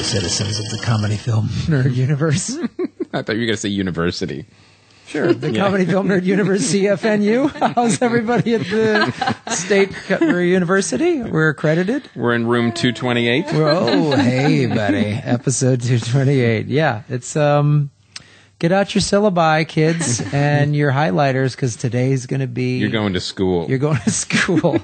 citizens of the comedy film nerd universe. I thought you were going to say university. Sure, the Comedy Film Nerd Universe, CFNU. How's everybody at the State University? We're accredited. We're in room 228. Oh, hey, buddy. Episode 228. Yeah, it's get out your syllabi, kids, and your highlighters, because today's going to be... You're going to school. You're going to school.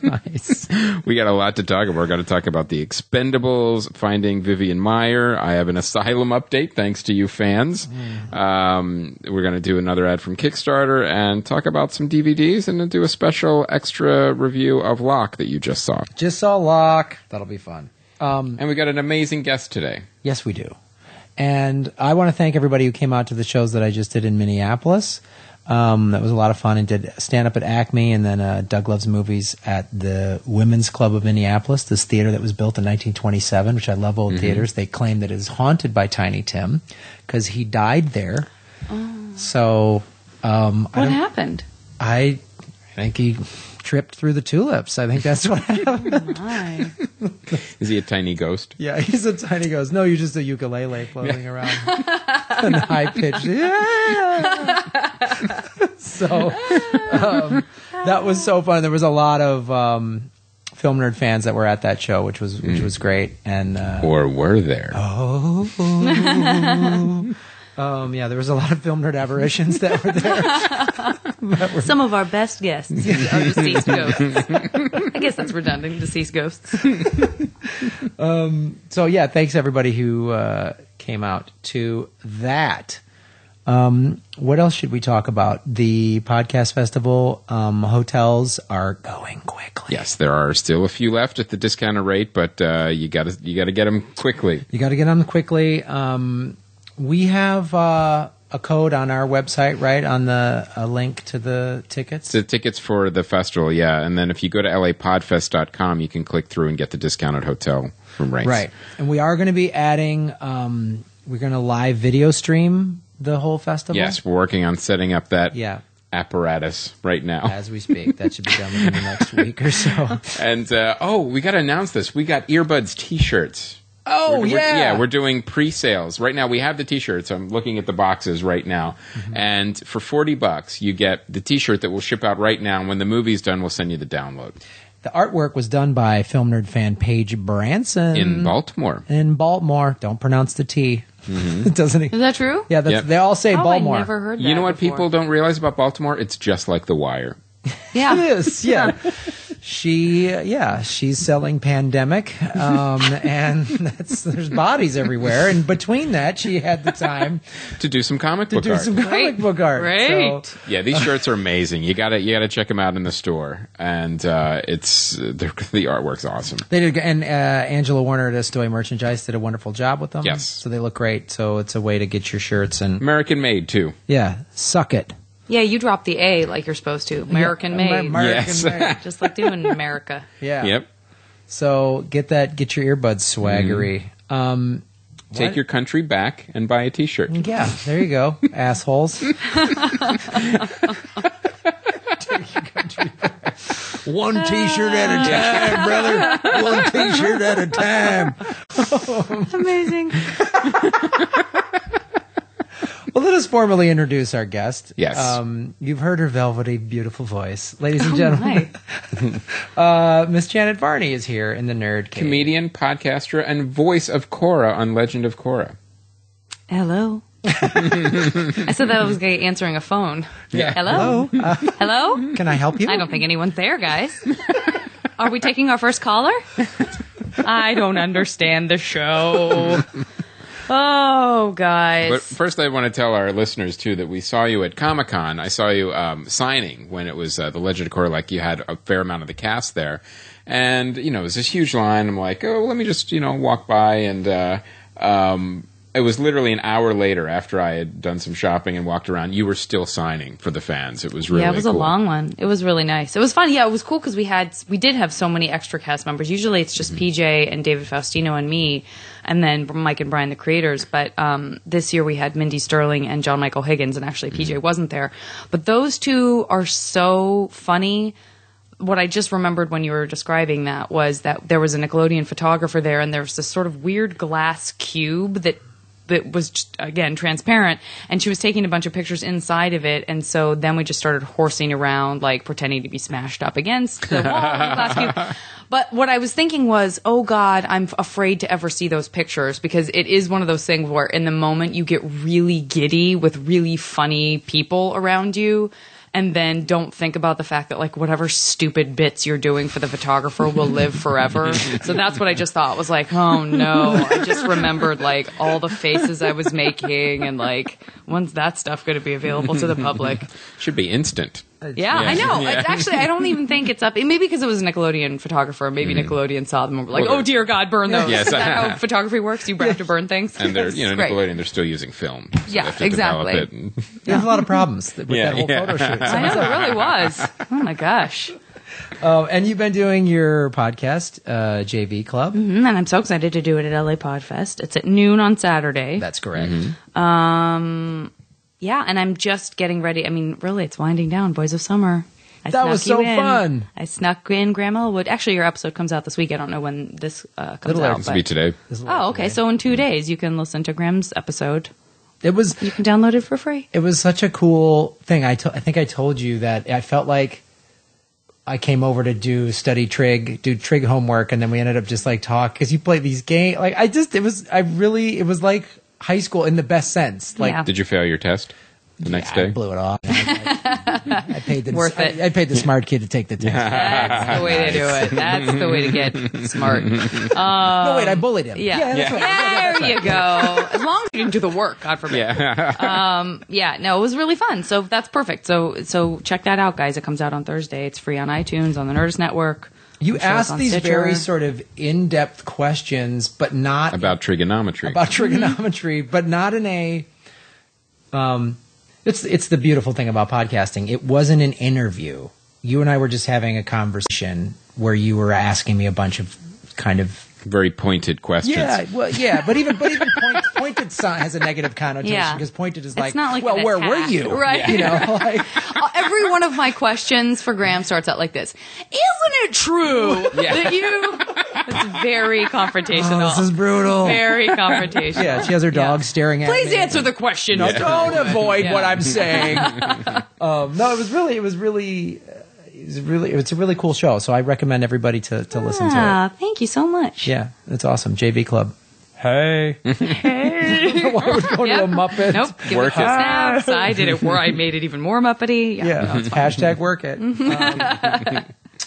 Nice. We got a lot to talk about. We're going to talk about the Expendables, Finding Vivian Maier. I have an Asylum update, thanks to you fans. We're going to do another ad from Kickstarter and talk about some DVDs and then do a special extra review of Locke that you just saw. Just saw Locke. That'll be fun. And we got an amazing guest today. Yes, we do. And I want to thank everybody who came out to the shows that I just did in Minneapolis. That was a lot of fun, and did stand-up at Acme, and then Doug Loves Movies at the Women's Club of Minneapolis, this theater that was built in 1927, which I love old theaters. They claim that it is haunted by Tiny Tim because he died there. Oh. So, what happened? I think he tripped through the tulips. I think that's what happened. My. Is he a tiny ghost? Yeah, he's a tiny ghost. No, you're just a ukulele floating around and high pitched. Yeah. So that was so fun. There was a lot of film nerd fans that were at that show, which was great. And or were there? Yeah, there was a lot of film nerd aberrations that were there. Some of our best guests are deceased ghosts. I guess that's redundant, deceased ghosts. So, yeah, thanks everybody who came out to that. What else should we talk about? The podcast festival hotels are going quickly. Yes, there are still a few left at the discounted rate, but you got to get them quickly. You got to get them quickly. We have a code on our website, right? On the link to the tickets? The tickets for the festival, yeah. And then if you go to lapodfest.com, you can click through and get the discounted hotel from rates. Right. And we are going to be adding, we're going to live video stream the whole festival. Yes, we're working on setting up that apparatus right now. As we speak. That should be done within the next week or so. And, we got to announce this. We got Earbuds T-shirts. Oh, we're doing pre-sales. Right now, we have the T-shirts. I'm looking at the boxes right now. Mm-hmm. And for $40, you get the T-shirt that will ship out right now. And when the movie's done, we'll send you the download. The artwork was done by film nerd fan Paige Branson. In Baltimore. Don't pronounce the T. Mm-hmm. Doesn't he? Is that true? Yeah, they all say Baltimore. I never heard that You know what before. people don't realize about Baltimore? It's just like The Wire. Yeah. It is, yeah. She's selling Pandemic, and there's bodies everywhere. And between that, she had the time to do some comic book art. Great. So, yeah, these shirts are amazing. You gotta check them out in the store, and the artwork's awesome. They did, and Angela Warner at Estoy Merchandise did a wonderful job with them. Yes, so they look great. So it's a way to get your shirts and American made too. Yeah, suck it. Yeah, you drop the A like you're supposed to. American made. Yes. Made. Just like doing in America. Yeah. Yep. So get your earbuds swaggery. Take your country back and buy a T-shirt. Yeah, there you go, assholes. Take your country back. One T-shirt at a time, brother. One T-shirt at a time. Amazing. Well, let us formally introduce our guest. Yes. You've heard her velvety, beautiful voice. Ladies and gentlemen, Miss Janet Varney is here in the Nerd Cave. Comedian, podcaster, and voice of Korra on Legend of Korra. Hello. I said that I was answering a phone. Yeah. Hello? Hello? Can I help you? I don't think anyone's there, guys. Are we taking our first caller? I don't understand the show. Oh, guys. But first I want to tell our listeners, too, that we saw you at Comic-Con. I saw you signing when it was the Legend of Korra, like you had a fair amount of the cast there. And, it was this huge line. I'm like, let me just, walk by. And it was literally an hour later after I had done some shopping and walked around. You were still signing for the fans. It was really cool. Yeah, it was a long one. It was really nice. It was fun. Yeah, it was cool because we did have so many extra cast members. Usually it's just PJ and David Faustino and me, and then Mike and Brian, the creators. But this year we had Mindy Sterling and John Michael Higgins, and actually PJ wasn't there. But those two are so funny. what I just remembered when you were describing that was that there was a Nickelodeon photographer there, and there was this sort of weird glass cube that was just, again, transparent, and she was taking a bunch of pictures inside of it, and so then we just started horsing around, like pretending to be smashed up against the wall of the glass cube. But what I was thinking was, oh God, I'm afraid to ever see those pictures, because it is one of those things where in the moment you get really giddy with really funny people around you, and then don't think about the fact that, like, whatever stupid bits you're doing for the photographer will live forever. So that's what I just thought, was like, oh no. I just remembered, like, all the faces I was making, and, like, when's that stuff going to be available to the public? Should be instant. Yeah, I know. Yeah. It's actually, I don't even think it's up. Maybe because it was a Nickelodeon photographer. Maybe Nickelodeon saw them and were like, oh dear God, burn those. Yes. Is that how photography works? You have to burn things? And they're, Great. Nickelodeon, they're still using film. So Yeah, they have to exactly. develop it and- There's a lot of problems with that whole photo shoot. I know, it really was. Oh my gosh. And you've been doing your podcast, JV Club. And I'm so excited to do it at LA Podfest. It's at noon on Saturday. That's correct. Yeah, and I'm just getting ready. I mean, really, it's winding down. Boys of Summer. That was so fun. I snuck in Graham Elwood. Actually, your episode comes out this week. I don't know when this comes It'll out. This will be today. Oh, okay. So in 2 days, you can listen to Graham's episode. It was You can download it for free. It was such a cool thing. I think I told you that I felt like I came over to do trig homework, and then we ended up just like talk, because you play these games. Like it was like high school in the best sense. Like, Yeah. Did you fail your test the next I day? blew it off. I paid the Worth it. I paid the smart kid to take the test. That's the way to do it. That's the way to get smart. No, wait, I bullied him. Yeah. that's right. There you go. As long as you didn't do the work, God forbid. Yeah. Yeah, no, it was really fun. So that's perfect. So check that out, guys. It comes out on Thursday. It's free on iTunes, on the Nerdist Network. You I'm sure it's asked on these Stitcher. very sort of in-depth questions, but not About trigonometry. about trigonometry, but not in a. It's the beautiful thing about podcasting. It wasn't an interview. You and I were just having a conversation where you were asking me a bunch of kind of Very pointed questions. but even pointed has a negative connotation, Yeah. because pointed is It's like, not like well, an where were attack. you? Right. You know, like Every one of my questions for Graham starts out like this. Isn't it true that you... It's very confrontational. this is brutal. Very confrontational. Yeah, she has her dog staring at Please me. answer the question. No, don't avoid Yeah. what I'm saying. No, it's a really cool show. So I recommend everybody to listen to Ah, thank you so much. it. Yeah, it's awesome. JV Club. Hey. Why would go to a Muppet? Nope. Give Work it it. snaps. I did it. I made it even more Muppety. Yeah. Hashtag work it.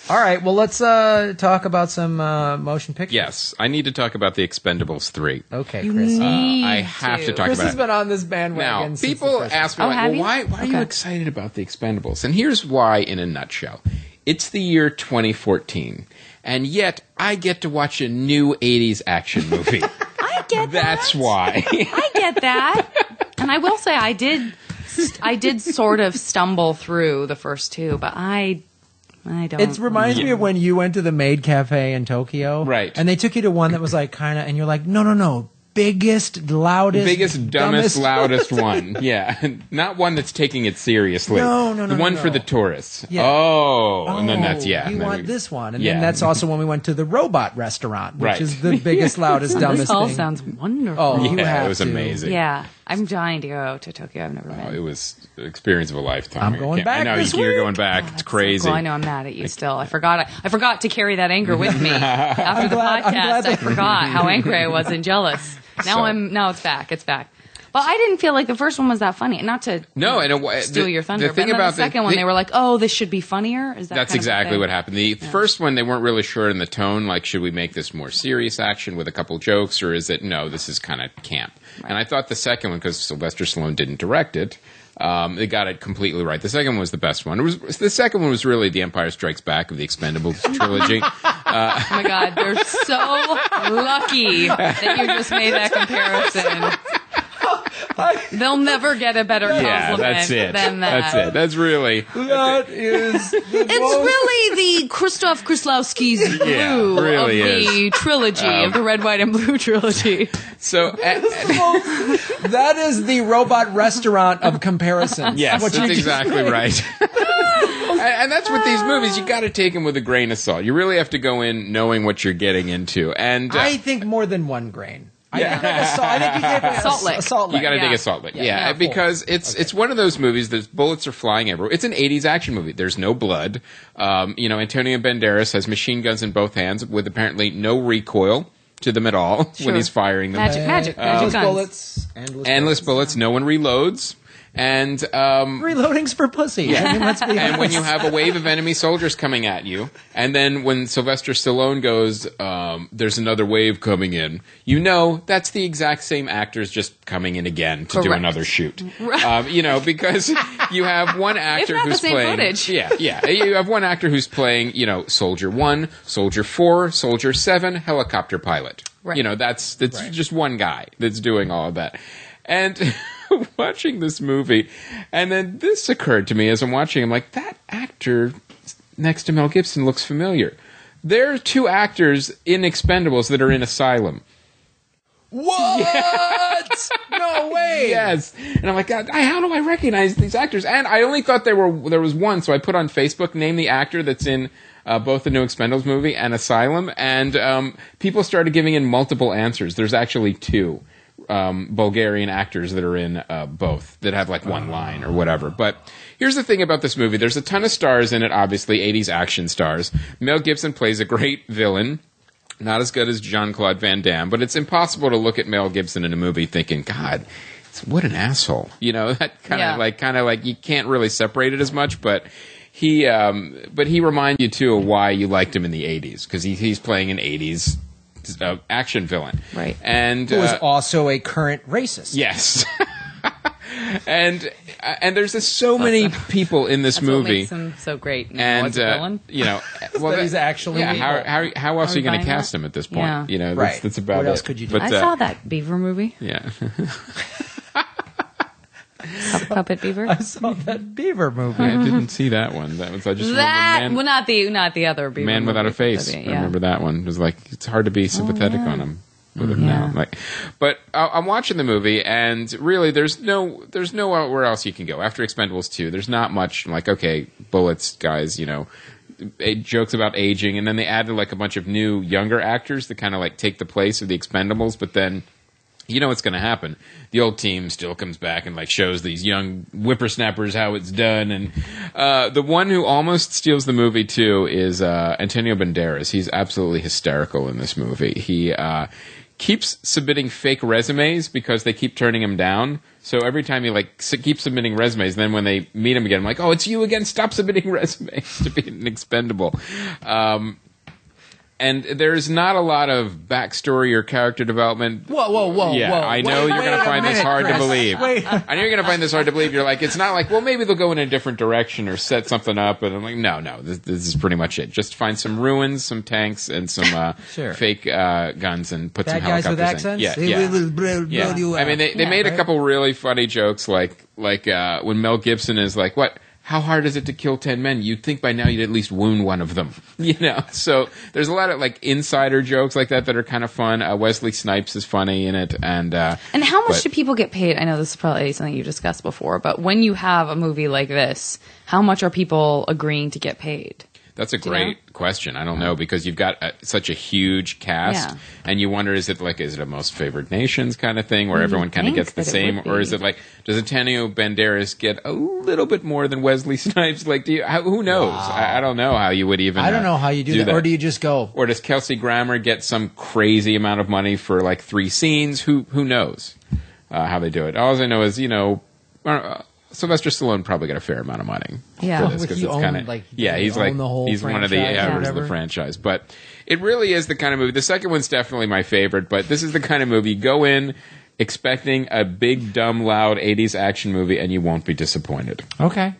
All right. Well, let's talk about some motion pictures. Yes, I need to talk about the Expendables 3. Okay, You Chris. need I have to talk Chris about has it. been on this bandwagon. Now, since the people first ask me, Oh, like, have well, you? why are you Okay. excited about the Expendables? And here's why in a nutshell. It's the year 2014, and yet I get to watch a new 80s action movie. I get that. That's why. I get that. And I will say I did sort of stumble through the first two, but I don't. It reminds me of when you went to the Maid Cafe in Tokyo. Right. And they took you to one that was like kind of, and you're like, no. Biggest, loudest, Biggest, dumbest, loudest one. Yeah. Not one that's taking it seriously. No. The one no. for the tourists. Yeah. Oh. And then that's, You and then want we- this one. And Yeah. then that's also when we went to the robot restaurant, which Right. is the biggest, loudest, This dumbest all thing. sounds wonderful. Oh, you Yeah, have it was to. amazing. Yeah, I'm dying to go to Tokyo. I've never Oh, been. it was an experience of a lifetime. I'm going I back know this you're week. going back. It's crazy. Well, I know I'm mad at you still. I forgot to carry that anger with me after the glad podcast. I that- forgot how angry I was and jealous. Now it's back. It's back. But I didn't feel like the first one was that funny. Not to No, and it, steal your thunder. The thing but then about the second one, they were like, "Oh, this should be funnier." Is that That's kind of exactly thing? what happened. The first one, they weren't really sure in the tone. Like, should we make this more serious action with a couple jokes, or is it no? This is kind of camp. And I thought the second one, because Sylvester Stallone didn't direct it, they got it completely right. The second one was the best one. The second one was really The Empire Strikes Back of the Expendables trilogy. Oh my God, they're so lucky that you just made that comparison. They'll never get a better compliment Yeah, that's it. than that. That's it. That's really. That is the It's really the Krzysztof Kieslowski's Yeah, Blue really of the trilogy, of the Red, White, and Blue trilogy. So, that is the robot restaurant of comparisons. yes, What that's you just exactly made. right. And that's with these movies. You got to take them with a grain of salt. You really have to go in knowing what you're getting into. And I think more than one grain. Yeah. I think you gave it Salt lick. a salt lick. You got to take a salt lick. Yeah, because it's one of those movies that bullets are flying everywhere. It's an 80s action movie. There's no blood. Antonio Banderas has machine guns in both hands with apparently no recoil to them at all when he's firing them. Magic Endless guns. bullets. Endless bullets. No one reloads. And reloading's for pussy. Yeah. I mean, let's be honest. And when you have a wave of enemy soldiers coming at you, and then when Sylvester Stallone goes, there's another wave coming in, you know that's the exact same actors just coming in again to do another shoot. Because you have one actor It's not who's the same playing. footage. Yeah. You have one actor who's playing, Soldier 1, Soldier 4, Soldier 7, helicopter pilot. Right. That's just one guy that's doing all of that. And watching this movie, and then this occurred to me as I'm watching. I'm like, that actor next to Mel Gibson looks familiar. There are two actors in Expendables that are in Asylum. What? No way. Yes. And I'm like, God, how do I recognize these actors? And I only thought there was one, so I put on Facebook, name the actor that's in both the new Expendables movie and Asylum, and people started giving in multiple answers. There's actually two Bulgarian actors that are in both that have like one line or whatever. But here's the thing about this movie. There's a ton of stars in it, obviously, 80s action stars. Mel Gibson plays a great villain. Not as good as Jean-Claude Van Damme, but it's impossible to look at Mel Gibson in a movie thinking, God, what an asshole. That kind of like you can't really separate it as much, but he reminds you too of why you liked him in the 80s, because he's playing an 80s action villain. Right. And Who is also a current racist. yes. And there's just so many people in this That's movie. what makes him so great. And As a villain. well, he's actually evil. how else are you going to buying cast that? him at this point? Yeah. That's about What it. else could you do? But, I saw that Beaver movie. Yeah. Puppet Beaver. I saw that Beaver movie. I didn't see that one. That was I just remember Not the other Beaver Man movie, Without a but Face. yeah. I remember that one. It was like it's hard to be sympathetic on him with him now. But I'm watching the movie, and really, there's nowhere else you can go after Expendables 2. There's not much. Like, okay, bullets, guys. Jokes about aging, and then they added like a bunch of new younger actors that kind of like take the place of the Expendables, but then. You know what's going to happen. The old team still comes back and like shows these young whippersnappers how it's done. And the one who almost steals the movie too is Antonio Banderas. He's absolutely hysterical in this movie. He keeps submitting fake resumes because they keep turning him down. So every time he keeps submitting resumes, then when they meet him again, I'm like, oh, it's you again. Stop submitting resumes to be an expendable. And there's not a lot of backstory or character development. Whoa. Yeah, whoa. I know you're going to find this hard to believe. I know you're going to find this hard to believe. You're like, it's not like, well, maybe they'll go in a different direction or set something up. And I'm like, no, this is pretty much it. Just find some ruins, some tanks, and some fake guns and put some Bad guys helicopters with accents? Yeah. I mean, they made a couple really funny jokes, like when Mel Gibson is like, what? How hard is it to kill 10 men? You'd think by now you'd at least wound one of them. So there's a lot of like insider jokes like that are kind of fun. Wesley Snipes is funny in it. And how much do people get paid? I know this is probably something you discussed before, but when you have a movie like this, how much are people agreeing to get paid? That's a great question. I don't know, because you've got such a huge cast, and you wonder, is it a most favored nations kind of thing where everyone kind of gets the same, or is it like, does Antonio Banderas get a little bit more than Wesley Snipes? Like, who knows? Wow. I don't know how you would even. I don't know how you do that. Or do you just go? Or does Kelsey Grammer get some crazy amount of money for like 3 scenes? Who knows how they do it? All I know is Sylvester Stallone probably got a fair amount of money for this, because it's kind of he's one of the owners of the franchise. But it really is the kind of movie. The second one's definitely my favorite, but this is the kind of movie you go in expecting a big, dumb, loud 80s action movie, and you won't be disappointed. Okay.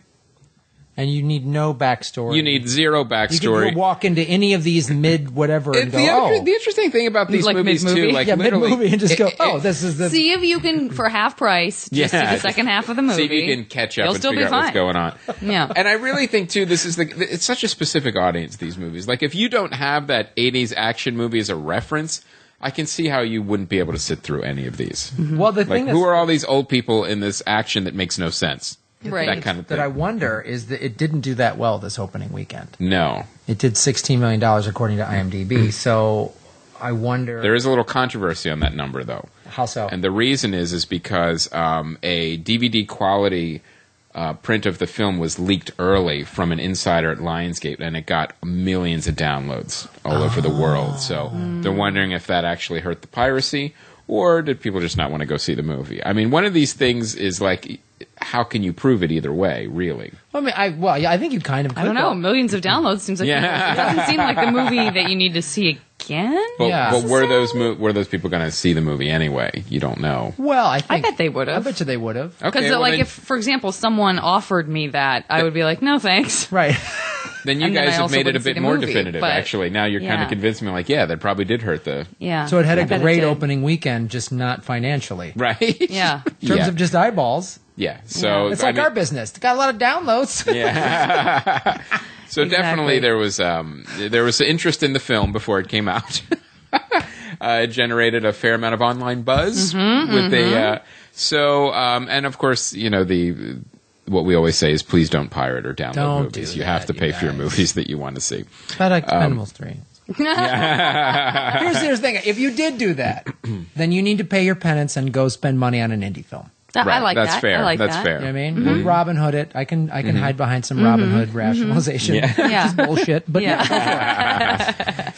And you need no backstory. You need zero backstory. You can walk into any of these mid-whatever and go, The interesting thing about these movies, too, mid-movie, and just go, this is the... See if you can, for half price, just do the second half of the movie. See if you can catch up You'll and still figure be out fine. what's going on. Yeah. And I really think, too, it's such a specific audience, these movies. Like, if you don't have that 80s action movie as a reference, I can see how you wouldn't be able to sit through any of these. Mm-hmm. Well, the thing who are all these old people in this action that makes no sense? Right. that kind of thing. That I wonder is that it didn't do that well this opening weekend. No. It did $16 million according to IMDb. So I wonder. There is a little controversy on that number, though. How so? And the reason is because a DVD quality print of the film was leaked early from an insider at Lionsgate, and it got millions of downloads all over the world. So they're wondering if that actually hurt the piracy, or did people just not want to go see the movie? I mean, one of these things is like, how can you prove it either way, really? I mean, I think you kind of. I don't know. Millions of downloads seems like it doesn't seem like the movie that you need to see again. But were those people going to see the movie anyway? You don't know. Well, I bet they would have. I bet you they would have. Because if, for example, someone offered me that, I would be like, no, thanks. Right. Then you guys have made it a bit more definitive, actually. Now you're kind of convincing me, like, yeah, that probably did hurt the... Yeah. So it had a great opening weekend, just not financially. Right? Yeah. In terms of just eyeballs. Yeah. So it's like our business. It's got a lot of downloads. Yeah. So definitely there was interest in the film before it came out. It generated a fair amount of online buzz with and of course, what we always say is please don't pirate or download movies. You have to pay for your movies that you want to see. But like Expendables 3. Here's the thing. If you did do that, then you need to pay your penance and go spend money on an indie film. Right. I like That's that. fair. I like That's that. fair. You know what I mean? We'll Robin Hood it. I can hide behind some Robin Hood rationalization. Yeah. Which is bullshit. But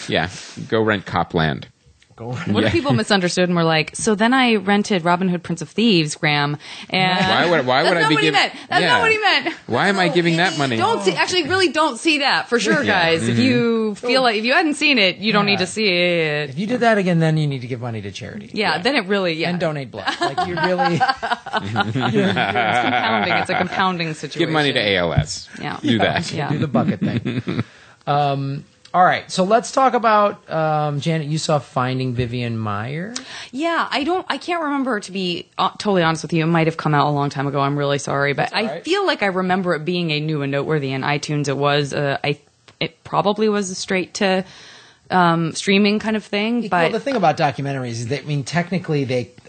Yeah. Go rent Copland. What if people misunderstood and were like, so then I rented Robin Hood Prince of Thieves, Graham, and why would I be giving... That's not what he meant. Why am I giving that money? Really don't see that for sure, guys. If you feel like, if you hadn't seen it, you don't need to see it. If you did that again, then you need to give money to charity. Yeah. Then it really, And donate blood. Like you really... It's compounding. It's a compounding situation. Give money to ALS. Yeah. Do that. Yeah. Do the bucket thing. All right, so let's talk about Janet. You saw Finding Vivian Maier. Yeah, I can't remember, to be totally honest with you. It might have come out a long time ago. I'm really sorry, but I feel like I remember it being a new and noteworthy in iTunes. It was it probably was a straight to streaming kind of thing. But the thing about documentaries is that technically it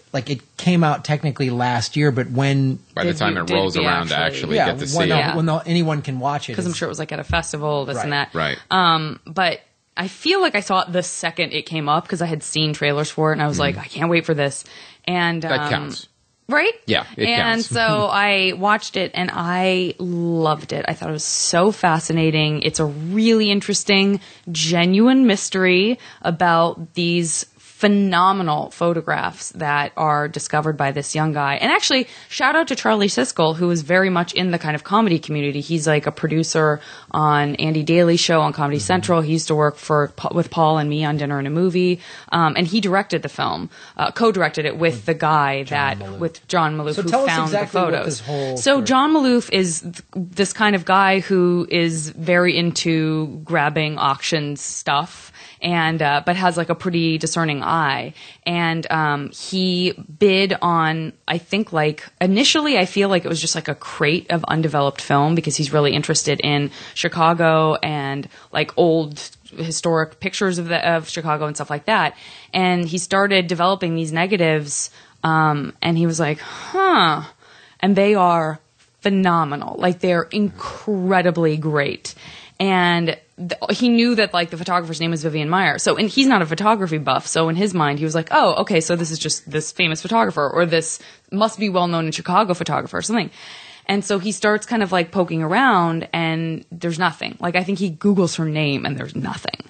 came out technically last year, but when by the time it rolls around to actually get to see it, when anyone can watch it, because I'm sure it was like at a festival, this and that, right? But I feel like I saw it the second it came up because I had seen trailers for it, and I was like, I can't wait for this. And that counts. Right? Yeah, it counts. And so I watched it and I loved it. I thought it was so fascinating. It's a really interesting, genuine mystery about these phenomenal photographs that are discovered by this young guy. And actually, shout out to Charlie Siskel, who is very much in the kind of comedy community. He's like a producer on Andy Daly's show on Comedy Central. He used to work with Paul and me on Dinner and a Movie. And he directed the film, co-directed it with the guy with John Maloof, who found the photos. So John Maloof is this kind of guy who is very into grabbing auction stuff. And but has like a pretty discerning eye, and he bid on, I think, like initially I feel like it was just like a crate of undeveloped film because he's really interested in Chicago and like old historic pictures of Chicago and stuff like that. And he started developing these negatives, and he was like, and they are phenomenal, like they're incredibly great. And he knew that like the photographer's name was Vivian Maier. So, and he's not a photography buff. So in his mind, he was like, oh, okay, so this is just this famous photographer, or this must be well known in Chicago photographer or something. And so he starts kind of like poking around and there's nothing. Like I think he Googles her name and there's nothing.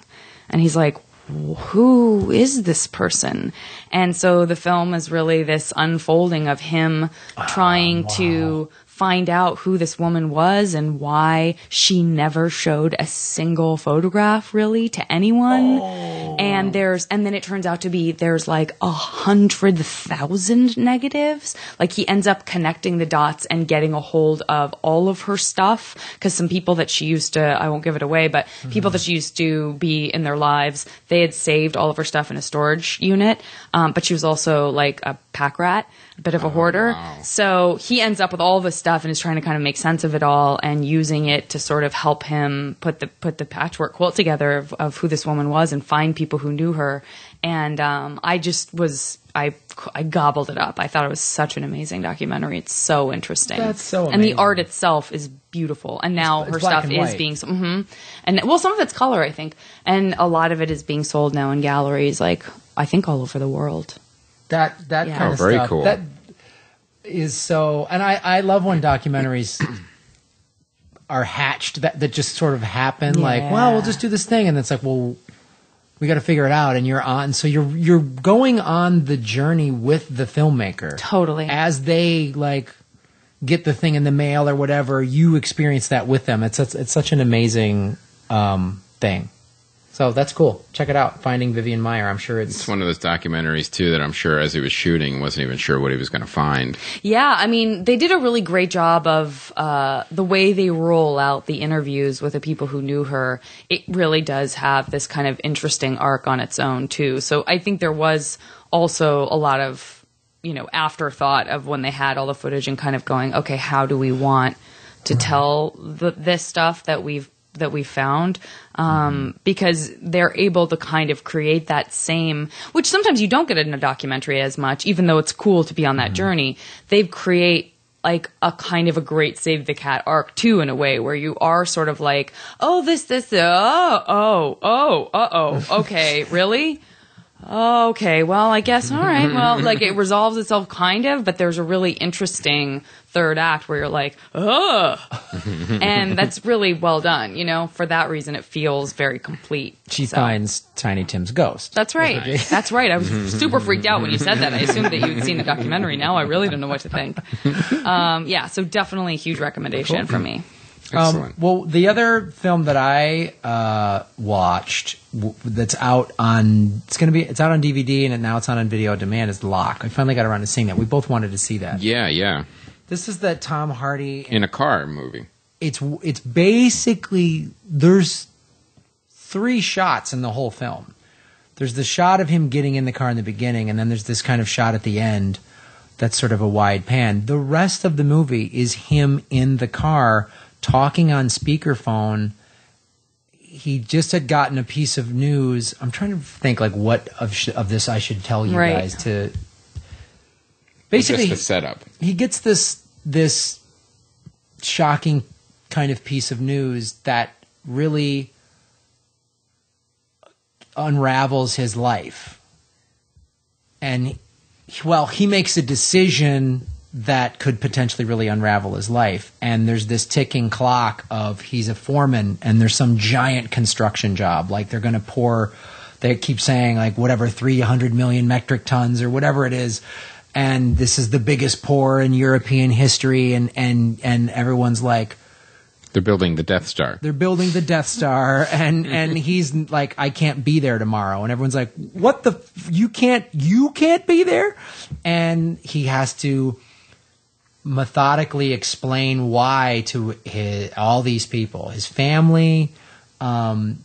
And he's like, who is this person? And so the film is really this unfolding of him trying to find out who this woman was and why she never showed a single photograph really to anyone. And then it turns out to be there's like 100,000 negatives. Like he ends up connecting the dots and getting a hold of all of her stuff because some people that she used to, I won't give it away, but people that she used to be in their lives, they had saved all of her stuff in a storage unit. But she was also like a pack rat, a bit of a hoarder. Wow. So he ends up with all this stuff and is trying to kind of make sense of it all and using it to sort of help him put the patchwork quilt together of who this woman was and find people people who knew her. And I gobbled it up. I thought it was such an amazing documentary. It's so interesting. That's so amazing. And the art itself is beautiful. And now It's her black stuff and is white. being and well, some of it's color, I think, and a lot of it is being sold now in galleries, like I think all over the world. That Yeah. kind of very stuff. cool. That is so, and I love when documentaries are hatched that just sort of happen. Like, Yeah. well, we'll just do this thing, and it's like, well, we got to figure it out, and you're on. So you're going on the journey with the filmmaker, Totally. as they like get the thing in the mail or whatever. You experience that with them. It's such an amazing thing. So that's cool. Check it out. Finding Vivian Maier. I'm sure It's one of those documentaries, too, that I'm sure as he was shooting wasn't even sure what he was going to find. Yeah, I mean, they did a really great job of the way they roll out the interviews with the people who knew her. It really does have this kind of interesting arc on its own, too. So I think there was also a lot of, afterthought of when they had all the footage and kind of going, okay, how do we want to tell this stuff that we've found, because they're able to kind of create that same, which sometimes you don't get in a documentary as much, even though it's cool to be on that journey. They create like a kind of a great Save the Cat arc too, in a way where you are sort of like, okay, really? Oh, okay, well, I guess, all right. Well, like it resolves itself kind of, but there's a really interesting third act where you're like, ugh. And that's really well done, For that reason, it feels very complete. she finds Tiny Tim's ghost. That's right. That's right. I was super freaked out when you said that. I assumed that you'd seen the documentary. Now I really don't know what to think. So definitely a huge recommendation from me. Excellent. Well, the other film that I watched that's out on it's out on DVD and now it's out on video on demand is Locke. I finally got around to seeing that. We both wanted to see that. Yeah. This is the Tom Hardy In a car movie. It's basically there's 3 shots in the whole film. There's the shot of him getting in the car in the beginning, and then there's this kind of shot at the end that's sort of a wide pan. The rest of the movie is him in the car talking on speakerphone. He just had gotten a piece of news. I'm trying to think like what of this I should tell you Right. guys to. Basically, Just the setup. he gets this shocking kind of piece of news that really unravels his life. And he makes a decision that could potentially really unravel his life. And there's this ticking clock of he's a foreman and there's some giant construction job. Like they're going to pour, they keep saying like whatever, 300 million metric tons or whatever it is. And this is the biggest pour in European history. And everyone's like, They're building the Death Star. they're building the Death Star, and he's like, I can't be there tomorrow, and everyone's like, what the you can't be there, and he has to methodically explain why to all these people, his family,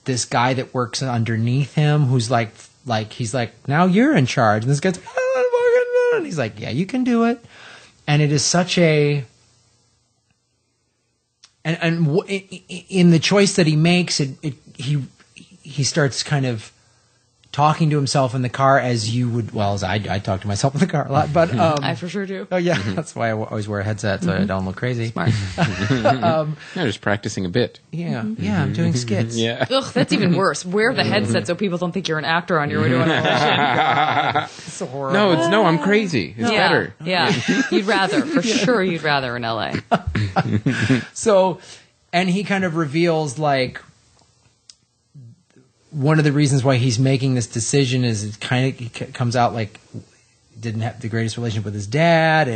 this guy that works underneath him, who's like he's like, now you're in charge, and this guy's and he's like, yeah, you can do it, and it is such a. And in the choice that he makes, he starts kind of talking to himself in the car as you would. Well, as I talk to myself in the car a lot, but I for sure do. oh yeah, that's why I always wear a headset so I don't look crazy. Smart. No, just practicing a bit. Yeah, I'm doing skits. Yeah. Ugh, that's even worse. Wear the headset so people don't think you're an actor on your way to an audition. It's so horrible. No, I'm crazy. It's better. Yeah. You'd rather, for sure, you'd rather in LA. So, and he kind of reveals like one of the reasons why he's making this decision is it comes out like didn't have the greatest relationship with his dad,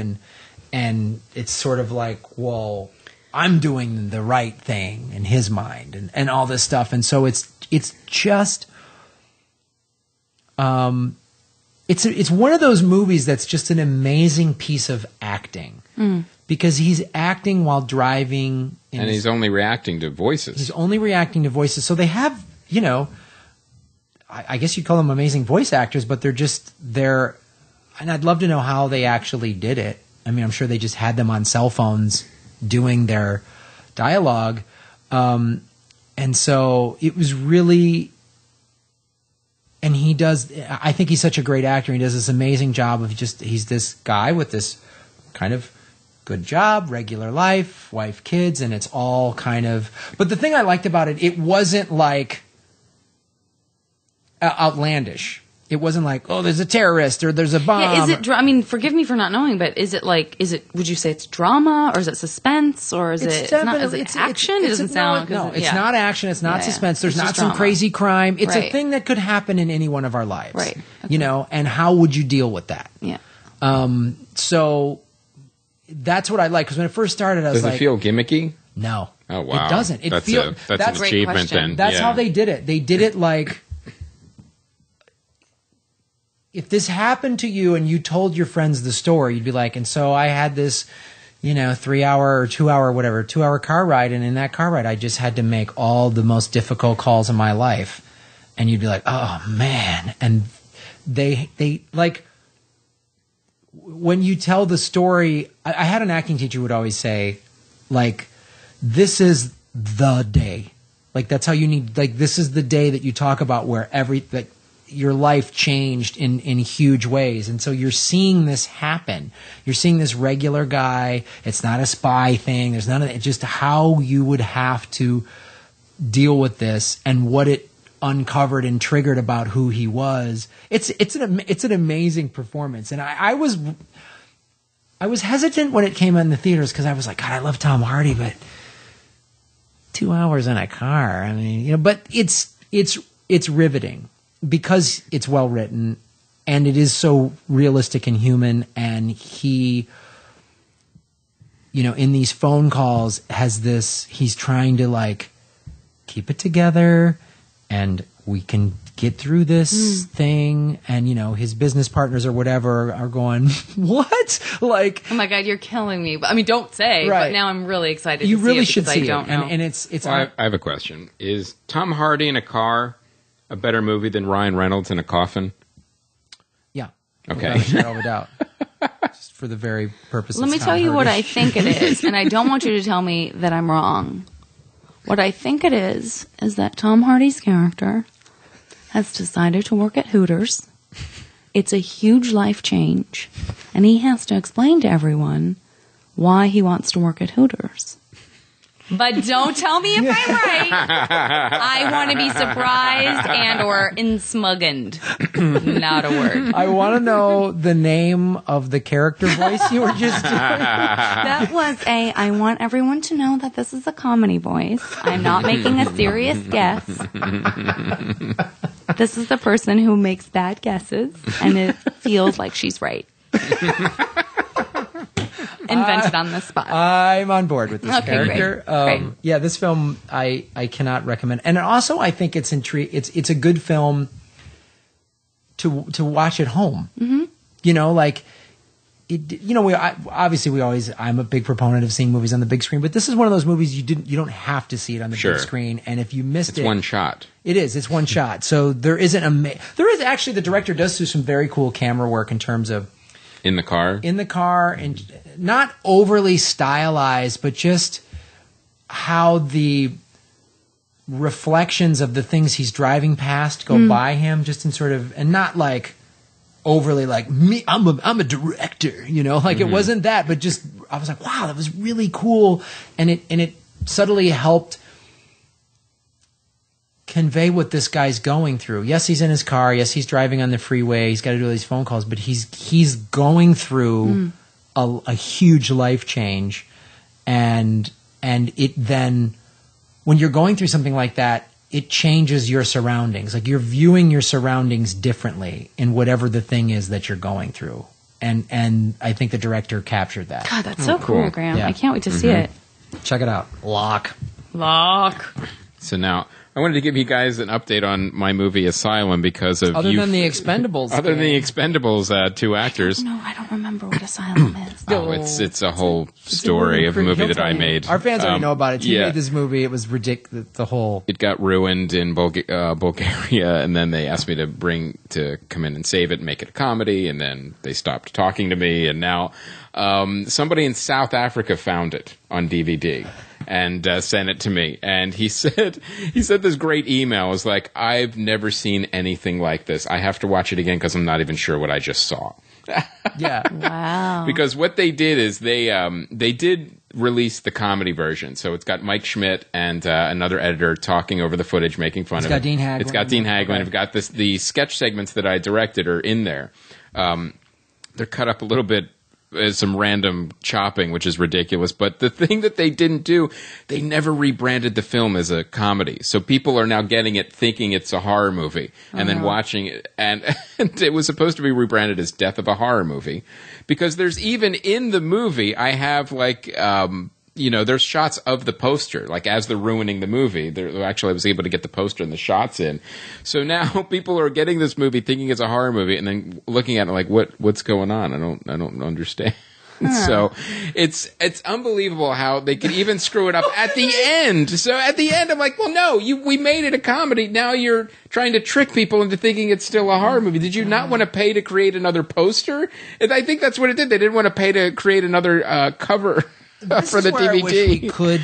and it's sort of like, well, I'm doing the right thing in his mind, and all this stuff, and so it's just it's one of those movies that's just an amazing piece of acting. Because he's acting while driving. And he's only reacting to voices. He's only reacting to voices. So they have, I guess you'd call them amazing voice actors, but they're, and I'd love to know how they actually did it. I mean, I'm sure they just had them on cell phones doing their dialogue. And so it was really, he does. I think he's such a great actor. He does this amazing job of he's this guy with this kind of good job, regular life, wife, kids, and it's all kind of. But the thing I liked about it, it wasn't like outlandish. It wasn't like, oh, there's a terrorist or there's a bomb. Yeah, is it? I mean, forgive me for not knowing, but is it like? Is it? Would you say it's drama or is it suspense or is it? Not, is it action? It doesn't sound. No, it's not action. It's not suspense. There's not some crazy crime. It's a thing that could happen in any one of our lives. Right. Okay. You know, and how would you deal with that? Yeah. So that's what I like because when it first started, I was like, does it feel gimmicky? No. Oh wow. It doesn't. That's an achievement. Then that's how they did it. They did it like. If this happened to you and you told your friends the story, you'd be like, and so I had this, 3-hour or 2-hour, whatever, 2-hour car ride. And in that car ride, I just had to make all the most difficult calls in my life. And you'd be like, oh man. And they like, when you tell the story, I had an acting teacher who would always say, like, this is the day. Like, that's how you need, like, this is the day that you talk about where your life changed in huge ways. And so you're seeing this happen. You're seeing this regular guy. It's not a spy thing. There's none of that. It's just how you would have to deal with this and what it uncovered and triggered about who he was. It's an amazing performance. And I was hesitant when it came in the theaters because I was like, God, I love Tom Hardy, but 2 hours in a car. I mean, but it's riveting. Because it's well written and it is so realistic and human, and he, in these phone calls he's trying to like keep it together and we can get through this thing, and his business partners or whatever are going, what? Like, oh my God, you're killing me. But I mean, don't say, right. But now I'm really excited you to really see it should see I don't know. And it's well, I have a question. Is Tom Hardy in a car a better movie than Ryan Reynolds in a coffin? Yeah. Okay. Without a shadow of a doubt. Just for the very purpose Let me tell you what I think it is, and I don't want you to tell me that I'm wrong. What I think it is that Tom Hardy's character has decided to work at Hooters. It's a huge life change, and he has to explain to everyone why he wants to work at Hooters. But don't tell me if I'm right. I want to be surprised and or insmuggened. Not a word. I want to know the name of the character voice you were just doing. That was I want everyone to know that this is a comedy voice. I'm not making a serious guess. This is the person who makes bad guesses and it feels like she's right. Invented on the spot. I'm on board with this character. Great. Yeah, this film I cannot recommend, and also I think it's it's a good film to watch at home. Mm-hmm. Like I'm a big proponent of seeing movies on the big screen, but this is one of those movies you don't have to see it on the big screen, and if you missed it's one shot. It's one shot. So there isn't there is actually, the director does do some very cool camera work in terms of in the car, and not overly stylized, but just how the reflections of the things he's driving past go by him, just in sort of, and not like overly like me. I'm a director, like it wasn't that, but just I was like, wow, that was really cool, and it subtly helped convey what this guy's going through. Yes, he's in his car. Yes, he's driving on the freeway. He's got to do all these phone calls, but he's going through a huge life change, and it then, when you're going through something like that, it changes your surroundings. Like, you're viewing your surroundings differently in whatever the thing is that you're going through, and I think the director captured that. God, that's so cool, Graham. Yeah. I can't wait to see it. Check it out. Locke. So now, I wanted to give you guys an update on my movie Asylum because of Other than the Expendables. Other than the Expendables, two actors. No, I don't remember what Asylum is. Oh, it's a whole story of a movie that I made. Our fans already know about it. He made this movie. It was ridiculous. It got ruined in Bulgaria, and then they asked me to come in and save it and make it a comedy, and then they stopped talking to me, and now somebody in South Africa found it on DVD. and sent it to me. And he said this great email. It was like, I've never seen anything like this. I have to watch it again because I'm not even sure what I just saw. Yeah. Wow. Because what they did is they did release the comedy version. So it's got Mike Schmidt and another editor talking over the footage, making fun of it. It's got Dean Haglund. It's got the sketch segments that I directed are in there. They're cut up a little bit as some random chopping, which is ridiculous. But the thing that they didn't do, they never rebranded the film as a comedy. So people are now getting it thinking it's a horror movie and then watching it. And it was supposed to be rebranded as Death of a Horror Movie. Because there's even in the movie, I have like... there's shots of the poster, like as they're ruining the movie. Actually, I was able to get the poster and the shots in. So now people are getting this movie thinking it's a horror movie, and then looking at it like, what's going on? I don't understand. So it's unbelievable how they can even screw it up at the end. So at the end, I'm like, well, no, we made it a comedy. Now you're trying to trick people into thinking it's still a horror movie. Did you not want to pay to create another poster? And I think that's what it did. They didn't want to pay to create another cover. For the DVD. I wish we could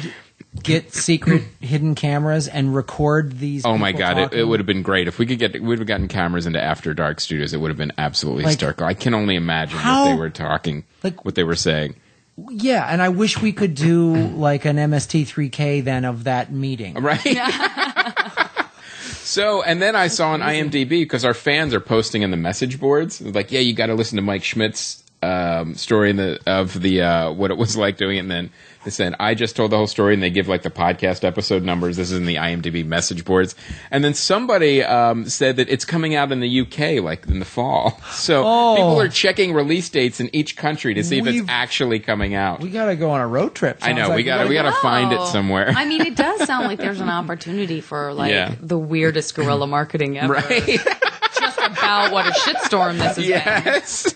get secret hidden cameras and record these. Oh my God, it would have been great if we'd have gotten cameras into After Dark Studios. It would have been absolutely hysterical. I can only imagine what they were talking, what they were saying. Yeah, and I wish we could do like an MST3K then of that meeting. Right? So, and then I saw on IMDb, because our fans are posting in the message boards, like, yeah, you got to listen to Mike Schmidt's story of the what it was like doing it, and then they said I just told the whole story, and they give like the podcast episode numbers. This is in the IMDb message boards, and then somebody said that it's coming out in the UK like in the fall. So people are checking release dates in each country to see if it's actually coming out. We gotta go on a road trip. I know, we gotta find it somewhere. I mean, it does sound like there's an opportunity for like the weirdest guerrilla marketing ever. Right. Just about what a shitstorm this is. Yes.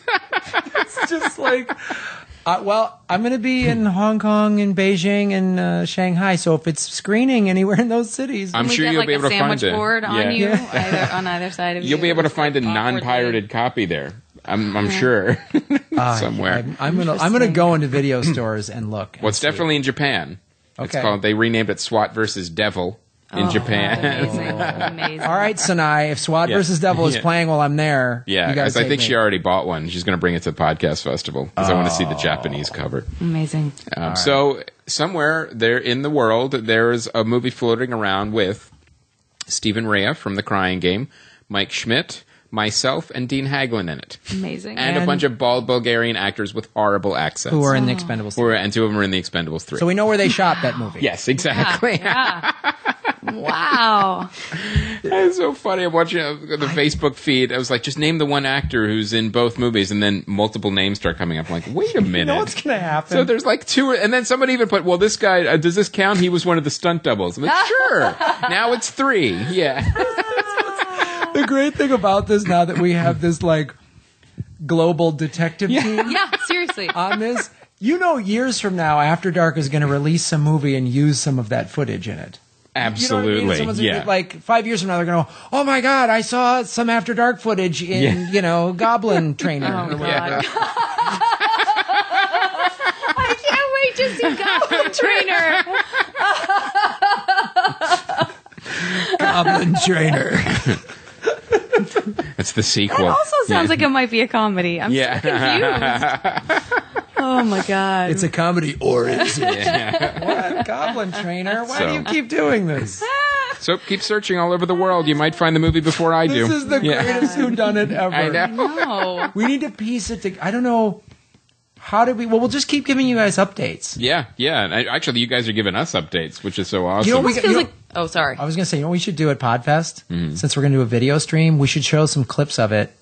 It's just like, well, I'm going to be in Hong Kong and Beijing and Shanghai, so if it's screening anywhere in those cities, I'm sure you'll be able to find it. Board on you, on either side of you. You'll be able to find a non-pirated copy there. I'm sure somewhere. I'm gonna go into video stores and look. Well, it's definitely in Japan. Okay. They renamed it SWAT versus Devil. In Japan. Amazing. All right, Sanai, if SWAT versus Devil is playing while I'm there, because I think she already bought one. She's going to bring it to the podcast festival because I want to see the Japanese cover. Amazing. So somewhere there in the world, there is a movie floating around with Stephen Rea from The Crying Game, Mike Schmidt, myself, and Dean Haglund in it. Amazing. And a bunch of bald Bulgarian actors with horrible accents. Who are in the Expendables 3. And two of them are in the Expendables 3. So we know where they shot that movie. Yes, exactly. Yeah. Wow. It's so funny. I'm watching the Facebook feed. I was like, just name the one actor who's in both movies, and then multiple names start coming up. I'm like, wait a minute. You know what's going to happen? So there's like two, and then somebody even put, well, this guy, does this count? He was one of the stunt doubles. I'm like, sure. Now it's 3. Yeah. The great thing about this now that we have this like global detective team Yeah, seriously. on this, years from now, After Dark is going to release some movie and use some of that footage in it. Absolutely. You know what I mean? Someone's like 5 years from now, they're going to go, oh my God, I saw some After Dark footage in, Goblin Trainer. Oh, God. I can't wait to see Goblin Trainer. Goblin Trainer. It's the sequel. It also sounds like it might be a comedy. I'm so confused. Oh my God. It's a comedy, or is it? What? Goblin Trainer? Why do you keep doing this? So keep searching all over the world. You might find the movie before I do. This is the greatest whodunit ever. I know. No. We need to piece it together. I don't know. How did we... Well, we'll just keep giving you guys updates. Yeah. And actually, you guys are giving us updates, which is so awesome. Oh, sorry. I was going to say, what we should do at Podfest? Since we're going to do a video stream, we should show some clips of it,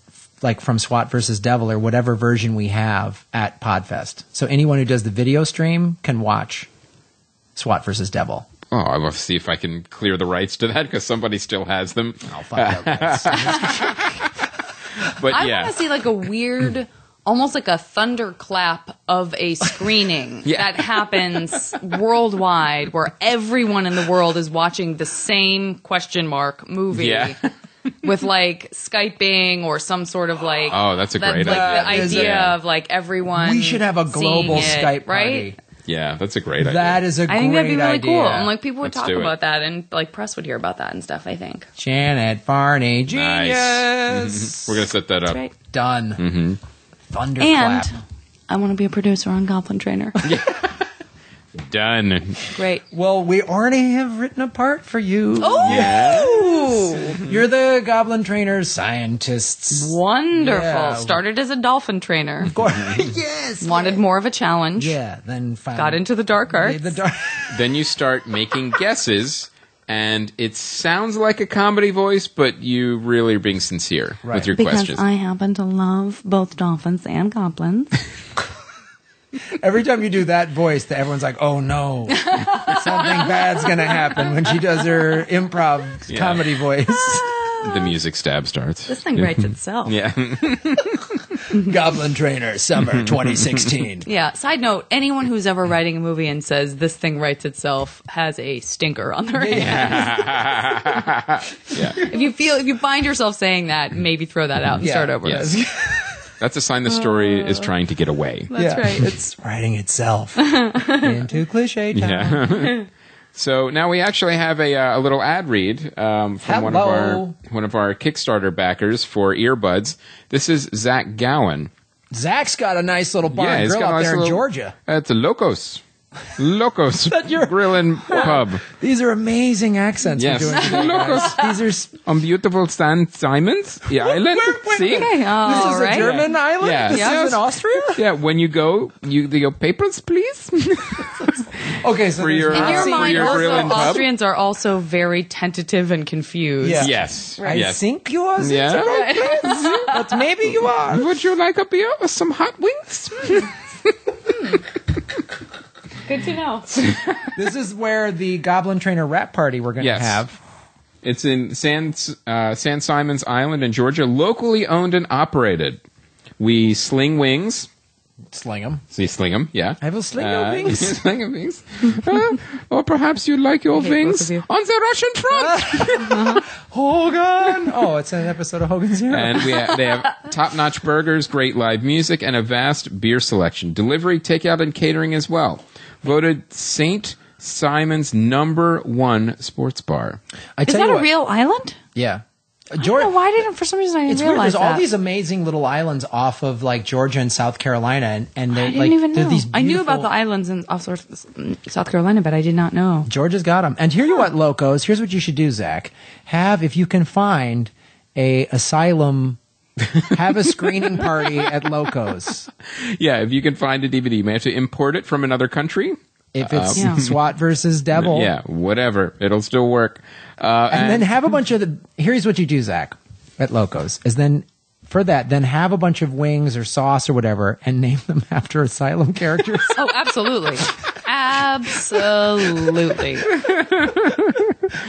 like from SWAT versus Devil or whatever version we have at Podfest. So anyone who does the video stream can watch SWAT versus Devil. Oh, I want to see if I can clear the rights to that because somebody still has them. Oh, fuck that. But I want to see like a weird... almost like a thunderclap of a screening that happens worldwide where everyone in the world is watching the same movie. Yeah. With like Skyping or some sort of like... Oh, that's a great idea. The idea of like everyone... We should have a global Skype party. Right? Yeah, that's a great idea. That is a great idea. I think that'd be really cool. And like people would Let's talk do it. about that, and like press would hear about that and stuff. I think. Janet Varney, genius. Nice. We're going to set that up. Right. Done. Mm-hmm. Thunderclap. And I want to be a producer on Goblin Trainer. Done. Great. Well, we already have written a part for you. Oh, You're the Goblin Trainer scientists. wonderful! Yeah. Started as a dolphin trainer. Yes. Wanted more of a challenge. Yeah. Then finally Got into the dark arts. the dark. Then you start making guesses, and it sounds like a comedy voice, but you really are being sincere with your Because questions. I happen to love both dolphins and goblins. Every time you do that voice, everyone's like, "Oh no, something bad's gonna happen" when she does her improv comedy voice. The music stab starts. This thing writes itself. Yeah. Goblin Trainer, summer 2016. Yeah. Side note: anyone who's ever writing a movie and says this thing writes itself has a stinker on their hands. Yeah. If you find yourself saying that, maybe throw that out and start over. Yes. That's a sign the story is trying to get away. That's right. It's writing itself into cliche time. Yeah. So now we actually have a little ad read from one of our Kickstarter backers for earbuds. This is Zach Gowan. Zach's got a nice little bar and he's grill got a up nice there in little- Georgia. It's a Locos Grill and Pub. These are amazing accents Yes. we're doing today, guys. These are... On beautiful St. Simons, the island. See? Okay. This All is right. a German island? Yeah. This Yes. is in Austria? Yeah, when you go, your papers, please. Okay, so For there's your- In your for mind, your grill also, and pub? Austrians are also very tentative and confused. Yeah. Yes. I Yes. think you are, Yeah. but maybe you are. Would you like a beer or some hot wings? Good to know. This is where the Goblin Trainer rap party we're going to Yes. have. It's in San Simons Island in Georgia, locally owned and operated. We sling wings. Sling them. So you sling them, yeah. I will sling your wings. you sling your wings. Or perhaps you'd like your hate wings both of you. on the Russian front. Hogan! Oh, it's an episode of Hogan's Hero. And they have top-notch burgers, great live music, and a vast beer selection. Delivery, takeout, and catering as well. Voted St. Simon's #1 sports bar. I Is tell that you a what, real island? Yeah. I don't know why didn't for some reason I didn't It's weird. realize There's all that. these amazing little islands off of like Georgia and South Carolina, and they I didn't like even they're know. these. I knew about beautiful- the islands in off South Carolina, but I did not know. Georgia's got them. And here you what, locos. Here's what you should do, Zach. If you can find a asylum, have a screening party at Locos. Yeah, if you can find a DVD, you may have to import it from another country. If it's Yeah. SWAT versus Devil. Yeah, whatever. It'll still work. And then have a bunch of here's what you do, Zach, at Locos, is then have a bunch of wings or sauce or whatever and name them after asylum characters. Oh, absolutely. Absolutely.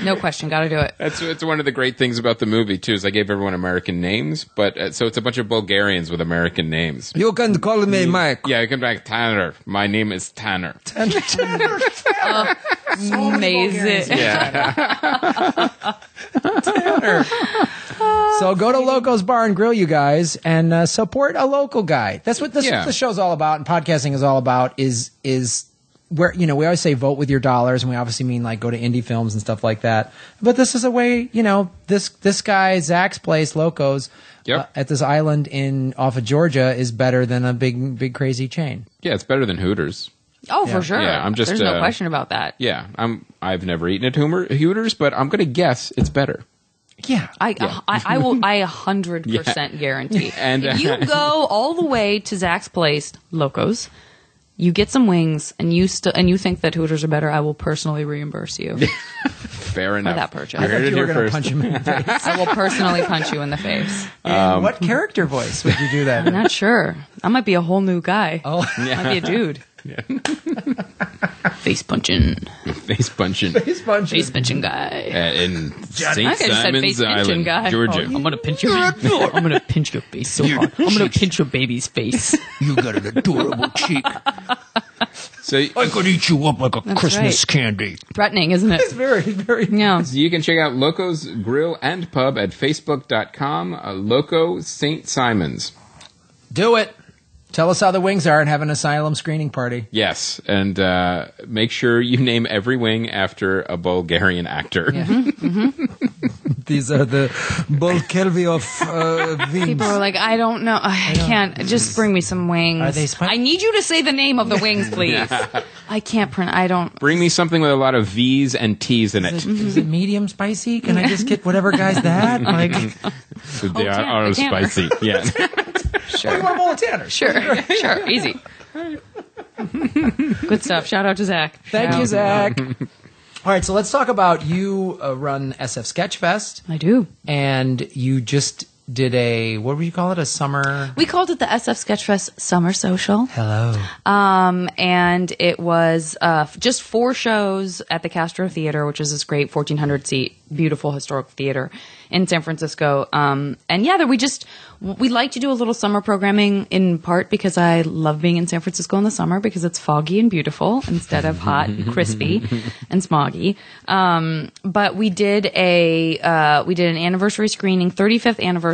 No question. Got to do it. It's one of the great things about the movie, too, is I gave everyone American names, but so it's a bunch of Bulgarians with American names. You can call me Mike. Yeah, you can be like, Tanner. My name is Tanner. Amazing. Yeah. So go to Locos Bar and Grill, you guys, and support a local guy. That's what this Yeah. the show's all about, and podcasting is all about. Is where we always say vote with your dollars, and we obviously mean like go to indie films and stuff like that. But this is a way, this guy Zach's place, Locos, Yep. at this island off of Georgia is better than a big crazy chain. Yeah, it's better than Hooters. Oh, for sure. Yeah, I'm just, There's no question about that. Yeah, I've never eaten at Hooters, but I'm going to guess it's better. Yeah, I 100% guarantee. And, if you go all the way to Zach's place, Locos, you get some wings, and you think that Hooters are better, I will personally reimburse you. Fair enough. that purchase. You I thought heard it you were here going to first. punch him in the face. I will personally punch you in the face. And what character voice would you do that I'm in? not sure. I might be a whole new guy. Oh, Might be a dude. Face punching. Face punching. he's punching. Face pinching guy. In St. I could have said face Simon's pinching Island, guy. Georgia. Oh, I'm gonna pinch your. I'm gonna pinch your face so hard. I'm gonna pinch your baby's face. You got an adorable cheek. So I could eat you up like a Christmas right. candy. Threatening, isn't it? It's very. Yeah. you can check out Loco's Grill and Pub at facebook.com, Loco St. Simons. Do it. Tell us how the wings are and have an asylum screening party. Yes, and make sure you name every wing after a Bulgarian actor. Yeah. These are the Bulkelviov wings. People are like, I don't know. I can't. Just bring me some wings. Are they I need you to say the name of the wings, please. I can't pronounce. I don't. Bring me something with a lot of V's and T's in it. Is it medium spicy? Can I just get whatever guy's that? Like, They are Tanner. spicy. Yeah. sure. You want a bowl of Tanner? Sure. Easy. Good stuff. Shout out to Zach. Thank you, Zach. All right, so let's talk about you run SF Sketchfest, I do. and you just did what would you call it, a summer? We called it the SF Sketchfest Summer Social. Hello. And it was just 4 shows at the Castro Theater, which is this great 1,400-seat, beautiful historic theater in San Francisco. And yeah, we like to do a little summer programming in part because I love being in San Francisco in the summer because it's foggy and beautiful instead of hot and crispy and smoggy. But we did an anniversary screening, 35th anniversary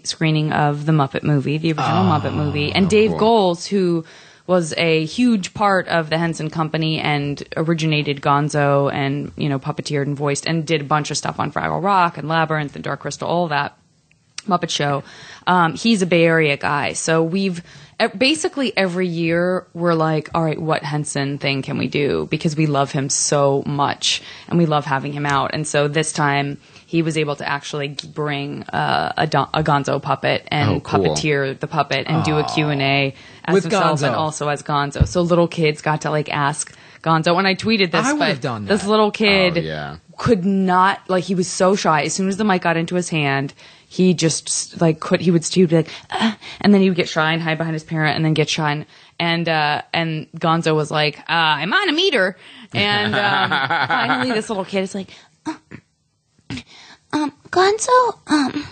screening of the Muppet Movie, the original Muppet Movie. And Dave Goles, who was a huge part of the Henson Company and originated Gonzo and, puppeteered and voiced and did a bunch of stuff on Fraggle Rock and Labyrinth and Dark Crystal, all that Muppet Show. He's a Bay Area guy. So we've basically every year we're like, all right, what Henson thing can we do? Because we love him so much and we love having him out. And so this time he was able to actually bring a Gonzo puppet and puppeteer the puppet and do a Q&A as with himself Gonzo. and also as Gonzo. So little kids got to ask Gonzo. When I tweeted this, I would have done that. This little kid yeah. could not, he was so shy. As soon as the mic got into his hand, he just he would be like, and then he would get shy and hide behind his parent and then get shy. And Gonzo was like, I'm on a meter. And finally this little kid is like, Gonzo,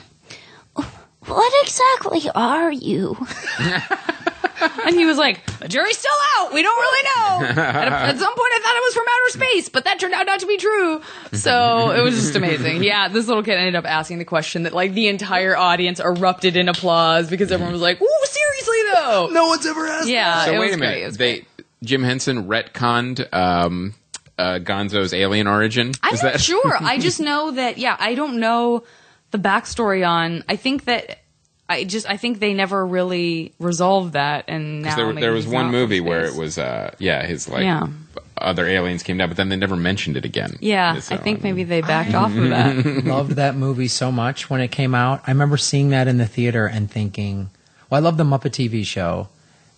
what exactly are you? And he was like, the jury's still out. We don't really know. At some point I thought it was from outer space, but that turned out not to be true. So it was just amazing. Yeah, this little kid ended up asking the question that the entire audience erupted in applause because everyone was like, ooh, seriously though? No one's ever asked. Yeah, So it wait was a great. It minute. was great. Jim Henson retconned Gonzo's alien origin. I'm not sure. I just know that, I don't know the backstory on, I think they never really resolved that, and now there was he's one out movie from where space. it was his other aliens came down, but then they never mentioned it again. Yeah, I think maybe they backed off of that. Loved that movie so much when it came out. I remember seeing that in the theater and thinking, well, I love the Muppet TV show,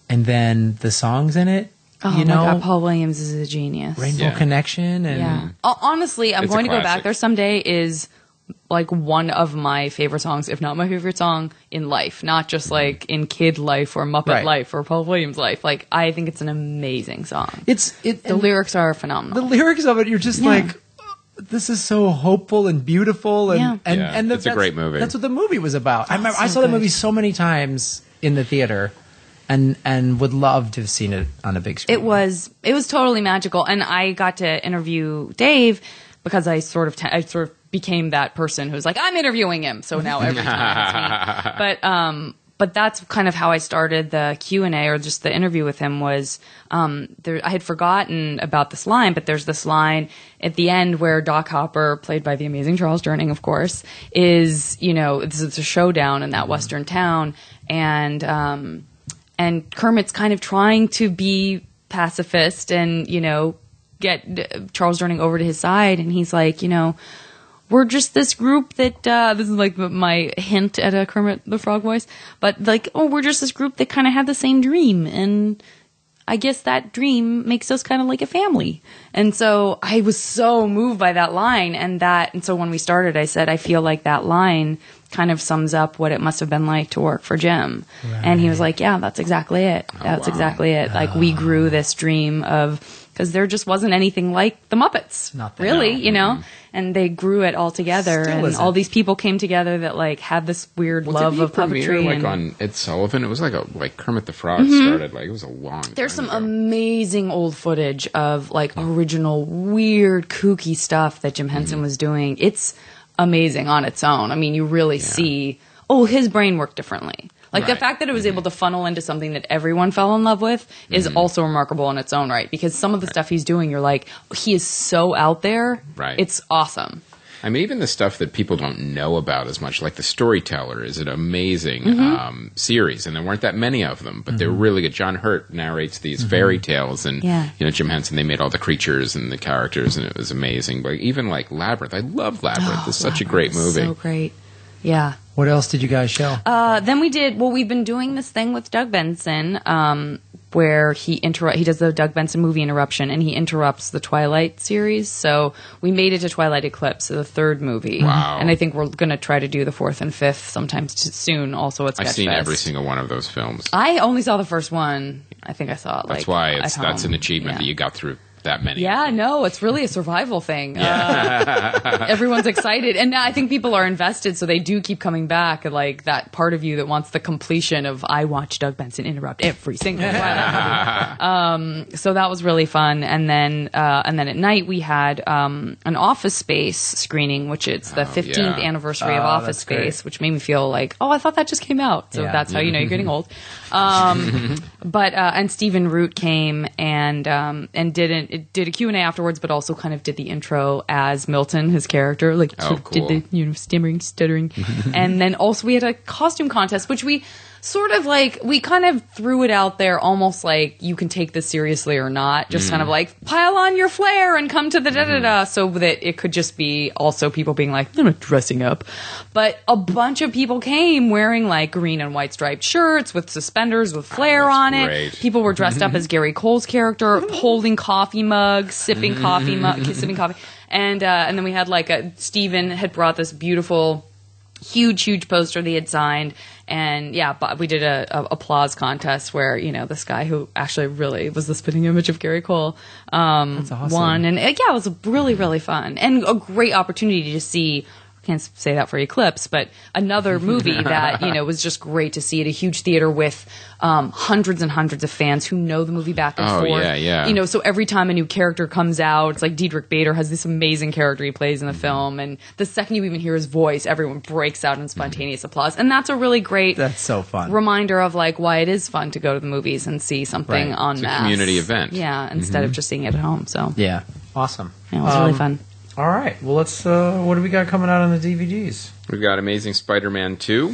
and then the songs in it. Oh my God, Paul Williams is a genius. Rainbow Connection, and Honestly, I'm It's going a to go back classic. there someday. Is one of my favorite songs, if not my favorite song in life, not just in kid life or Muppet life or Paul Williams life. I think it's an amazing song. The lyrics are phenomenal. The lyrics of it, you're just this is so hopeful and beautiful, and it's a great movie. That's what the movie was about. I remember I saw the movie so many times in the theater, and would love to have seen it on a big screen. It was totally magical, and I got to interview Dave because I sort of became that person who's like, I'm interviewing him, so now every time it's me. But that's kind of how I started the Q&A or just the interview with him was I had forgotten about this line, but there's this line at the end where Doc Hopper, played by the amazing Charles Durning, of course, is, it's a showdown in that western town, and Kermit's kind of trying to be pacifist and, get Charles Durning over to his side, and he's like, we're just this group that, this is my hint at a Kermit the Frog voice, but we're just this group that kind of had the same dream, and I guess that dream makes us kind of like a family. And so I was so moved by that line, and so when we started, I said, I feel like that line kind of sums up what it must have been like to work for Jim. Right. And he was like, yeah, that's exactly it. That's exactly it. We grew this dream of, because there just wasn't anything like the Muppets, really, and they grew it all together, and all these people came together that had this weird love of puppetry. On Ed Sullivan, it was like Kermit the Frog started. It was a long time There's some ago. amazing old footage of original weird kooky stuff that Jim Henson was doing. It's amazing on its own. I mean, you really see, his brain worked differently. Like the Right. fact that it was able to funnel into something that everyone fell in love with is also remarkable in its own right. Because some of the stuff he's doing, you're like, he is so out there. Right. It's awesome. I mean, even the stuff that people don't know about as much, like The Storyteller, is an amazing series, and there weren't that many of them, but they're really good. John Hurt narrates these fairy tales, and Jim Henson, they made all the creatures and the characters, and it was amazing. But even like Labyrinth, I love Labyrinth. It's such a great movie. So great. Yeah. What else did you guys show? Then we did, we've been doing this thing with Doug Benson, where he does the Doug Benson movie interruption, and he interrupts the Twilight series. So we made it to Twilight Eclipse, the third movie. Wow. And I think we're going to try to do the fourth and fifth sometime soon, also at Sketchfest. I've seen every single one of those films. I only saw the first one. I think I saw it That's why that's an achievement Yeah. that you got through that many. Yeah, no, it's really a survival thing. Everyone's excited. And now I think people are invested, so they do keep coming back. Like that part of you that wants the completion of, I watch Doug Benson interrupt every single one. So that was really fun. And then at night we had an Office Space screening, which it's the 15th anniversary of Office Space, which made me feel like, I thought that just came out. So that's how you know you're getting old. And Stephen Root came and did a Q&A afterwards, but also kind of did the intro as Milton, his character, like did the stammering, stuttering. And then also we had a costume contest, which we sort of like, we kind of threw it out there almost like you can take this seriously or not. Just kind of like, pile on your flair and come to the da-da-da, so that it could just be also people being like, I'm not dressing up. But a bunch of people came wearing like green and white striped shirts with suspenders with flair on it. People were dressed up as Gary Cole's character, holding coffee mugs, sipping coffee. And then we had like Steven had brought this beautiful, huge poster that he had signed. And but we did a applause contest where, this guy who actually really was the spitting image of Gary Cole That's awesome. won. And it was really, really fun. And a great opportunity to see, I can't say that for Eclipse, but another movie that, was just great to see at a huge theater with hundreds and hundreds of fans who know the movie back and forth. Yeah. So every time a new character comes out, it's like Diedrich Bader has this amazing character he plays in the film, and the second you even hear his voice, everyone breaks out in spontaneous applause. And that's a really great That's so fun. reminder of like why it is fun to go to the movies and see something en It's masse. a community event. Yeah, instead of just seeing it at home. So Yeah. Awesome. it was really fun. All right. Well, let's. What do we got coming out on the DVDs? We've got Amazing Spider-Man 2.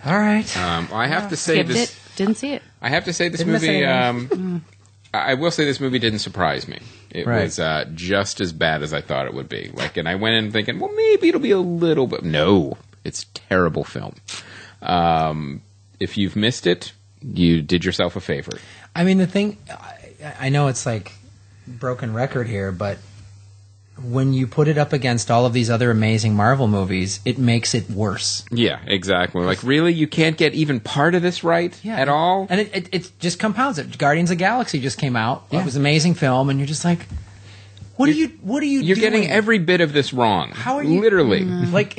All right. I have to say Skipped this. it. Didn't see it. I have to say this Didn't miss movie. anything. I will say this movie didn't surprise me. It Right. was just as bad as I thought it would be. And I went in thinking, well, maybe it'll be a little bit. No, it's a terrible film. If you've missed it, you did yourself a favor. I mean, the thing. I know it's like broken record here, but when you put it up against all of these other amazing Marvel movies, it makes it worse. Yeah, exactly. Like, really? You can't get even part of this right at all? And it just compounds it. Guardians of the Galaxy just came out. It was an amazing film, and you're just like, what are you You're doing? getting every bit of this wrong. How are you? Literally. Like,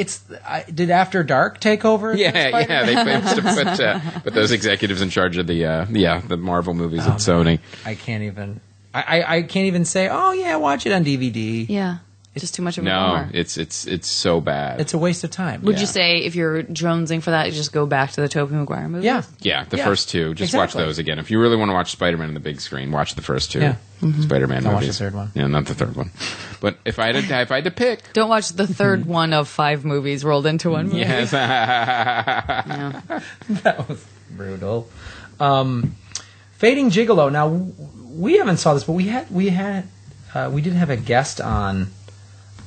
did After Dark take over? Yeah, they managed to put those executives in charge of the Marvel movies at Sony. I can't even. I can't even say, oh yeah, watch it on DVD. Yeah. Just too much of a No, bummer. it's so bad. It's a waste of time. Would you say if you're jonesing for that, you just go back to the Tobey Maguire movies? Yeah. Yeah, the first two. Just watch those again. If you really want to watch Spider-Man on the big screen, watch the first two Yeah. Spider-Man Don't movies. watch the third one. Yeah, not the third one. But if I had to pick, Don't watch the third one of 5 movies rolled into one movie. yes, That was brutal. Fading Gigolo. Now we haven't saw this, but we did have a guest on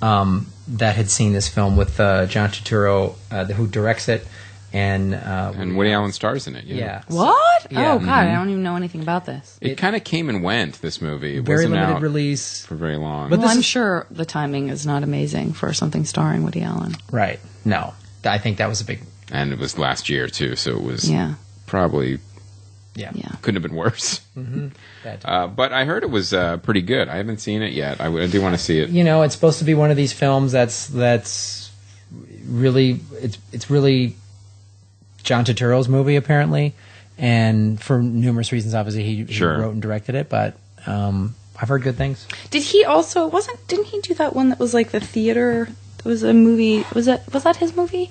that had seen this film with John Turturro, who directs it, and Woody Allen stars in it. yeah. What? Yeah. Oh, God, I don't even know anything about this. It kind of came and went. This movie. It Very wasn't limited out release. for very long. But Well, this I'm is- sure the timing is not amazing for something starring Woody Allen. Right. No, I think that was a big. And it was last year too, so it was Yeah. probably Yeah. couldn't have been worse. Bad. But I heard it was pretty good. I haven't seen it yet. I do want to see it. You know, it's supposed to be one of these films that's really it's really John Turturro's movie apparently, and for numerous reasons, obviously he wrote and directed it. But I've heard good things. Did he also didn't he do that one that was like the theater? It was a movie. Was that his movie?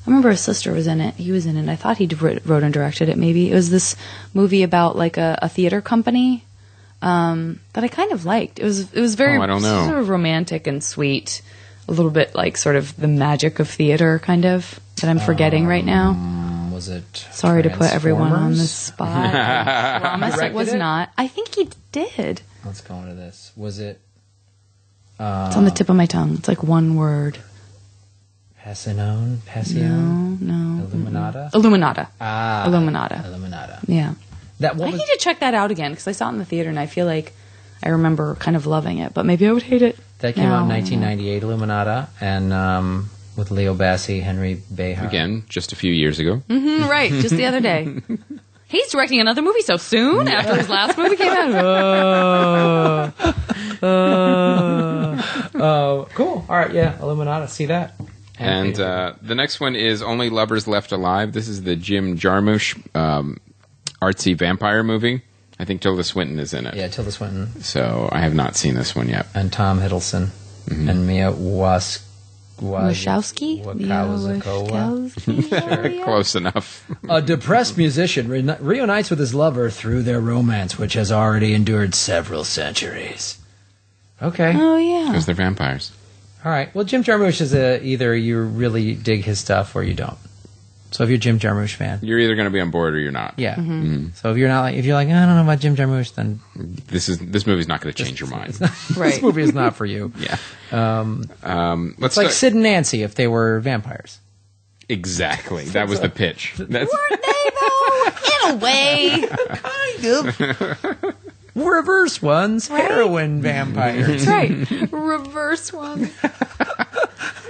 I remember his sister was in it. He was in it. I thought he wrote and directed it, maybe. It was this movie about, like, a theater company that I kind of liked. It was very I don't know. sort of romantic and sweet. A little bit like sort of the magic of theater, kind of, that I'm forgetting right now. Was it Sorry to put everyone on the Transformers? spot. I promise it was Directed it? not. I think he did. Let's go into this. Was it It's on the tip of my tongue. It's like one word. Passion? Passion? No. Illuminata? Illuminata. Ah. Illuminata. Illuminata. Yeah. That what I was, need to check that out again because I saw it in the theater and I feel like I remember kind of loving it, but maybe I would hate it. that came out in now. 1998, Illuminata, and with Leo Bassi, Henry Behar. Again, just a few years ago. Right, just the other day. He's directing another movie so soon after his last movie came out. Cool. All right, yeah, Illuminata. See that? And the next one is Only Lovers Left Alive. This is the Jim Jarmusch artsy vampire movie. I think Tilda Swinton is in it. Yeah, Tilda Swinton So I have not seen this one yet. and Tom Hiddleston and Mia Wachowski? Wachowski. Close enough. A depressed musician reunites with his lover through their romance, which has already endured several centuries. Okay. Oh, yeah. Because they're vampires. All right. Well, Jim Jarmusch is either you really dig his stuff or you don't. So if you're a Jim Jarmusch fan, You're either going to be on board or you're not. yeah. So if you're not, if you're like, I don't know about Jim Jarmusch, then This movie's not going to change your mind. Right. this movie is not for you. Yeah. It's Let's like start- Sid and Nancy if they were vampires. Exactly. That was the pitch. That's Weren't they, though? In a way. Kind of. Reverse ones, heroin vampires. That's right. Reverse one. I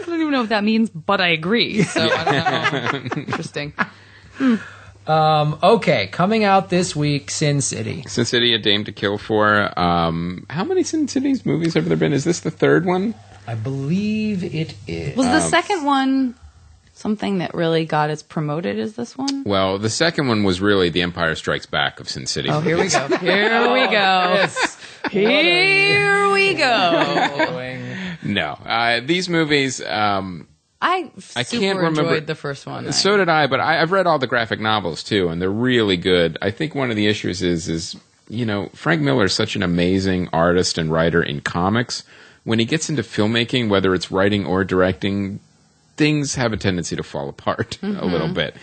don't even know what that means, but I agree. So I don't know. Interesting. Okay, coming out this week, Sin City. Sin City, A Dame to Kill For. How many Sin Cities movies have there been? Is this the third one? I believe it is. Was the second one something that really got as promoted as this one? Well, the second one was really The Empire Strikes Back of Sin City. Oh, here we go. Here we go. Here we go. No. These movies, I can't super remember- enjoyed the first one. so did I, but I've read all the graphic novels too, and they're really good. I think one of the issues is Frank Miller is such an amazing artist and writer in comics. When he gets into filmmaking, whether it's writing or directing, things have a tendency to fall apart a little bit.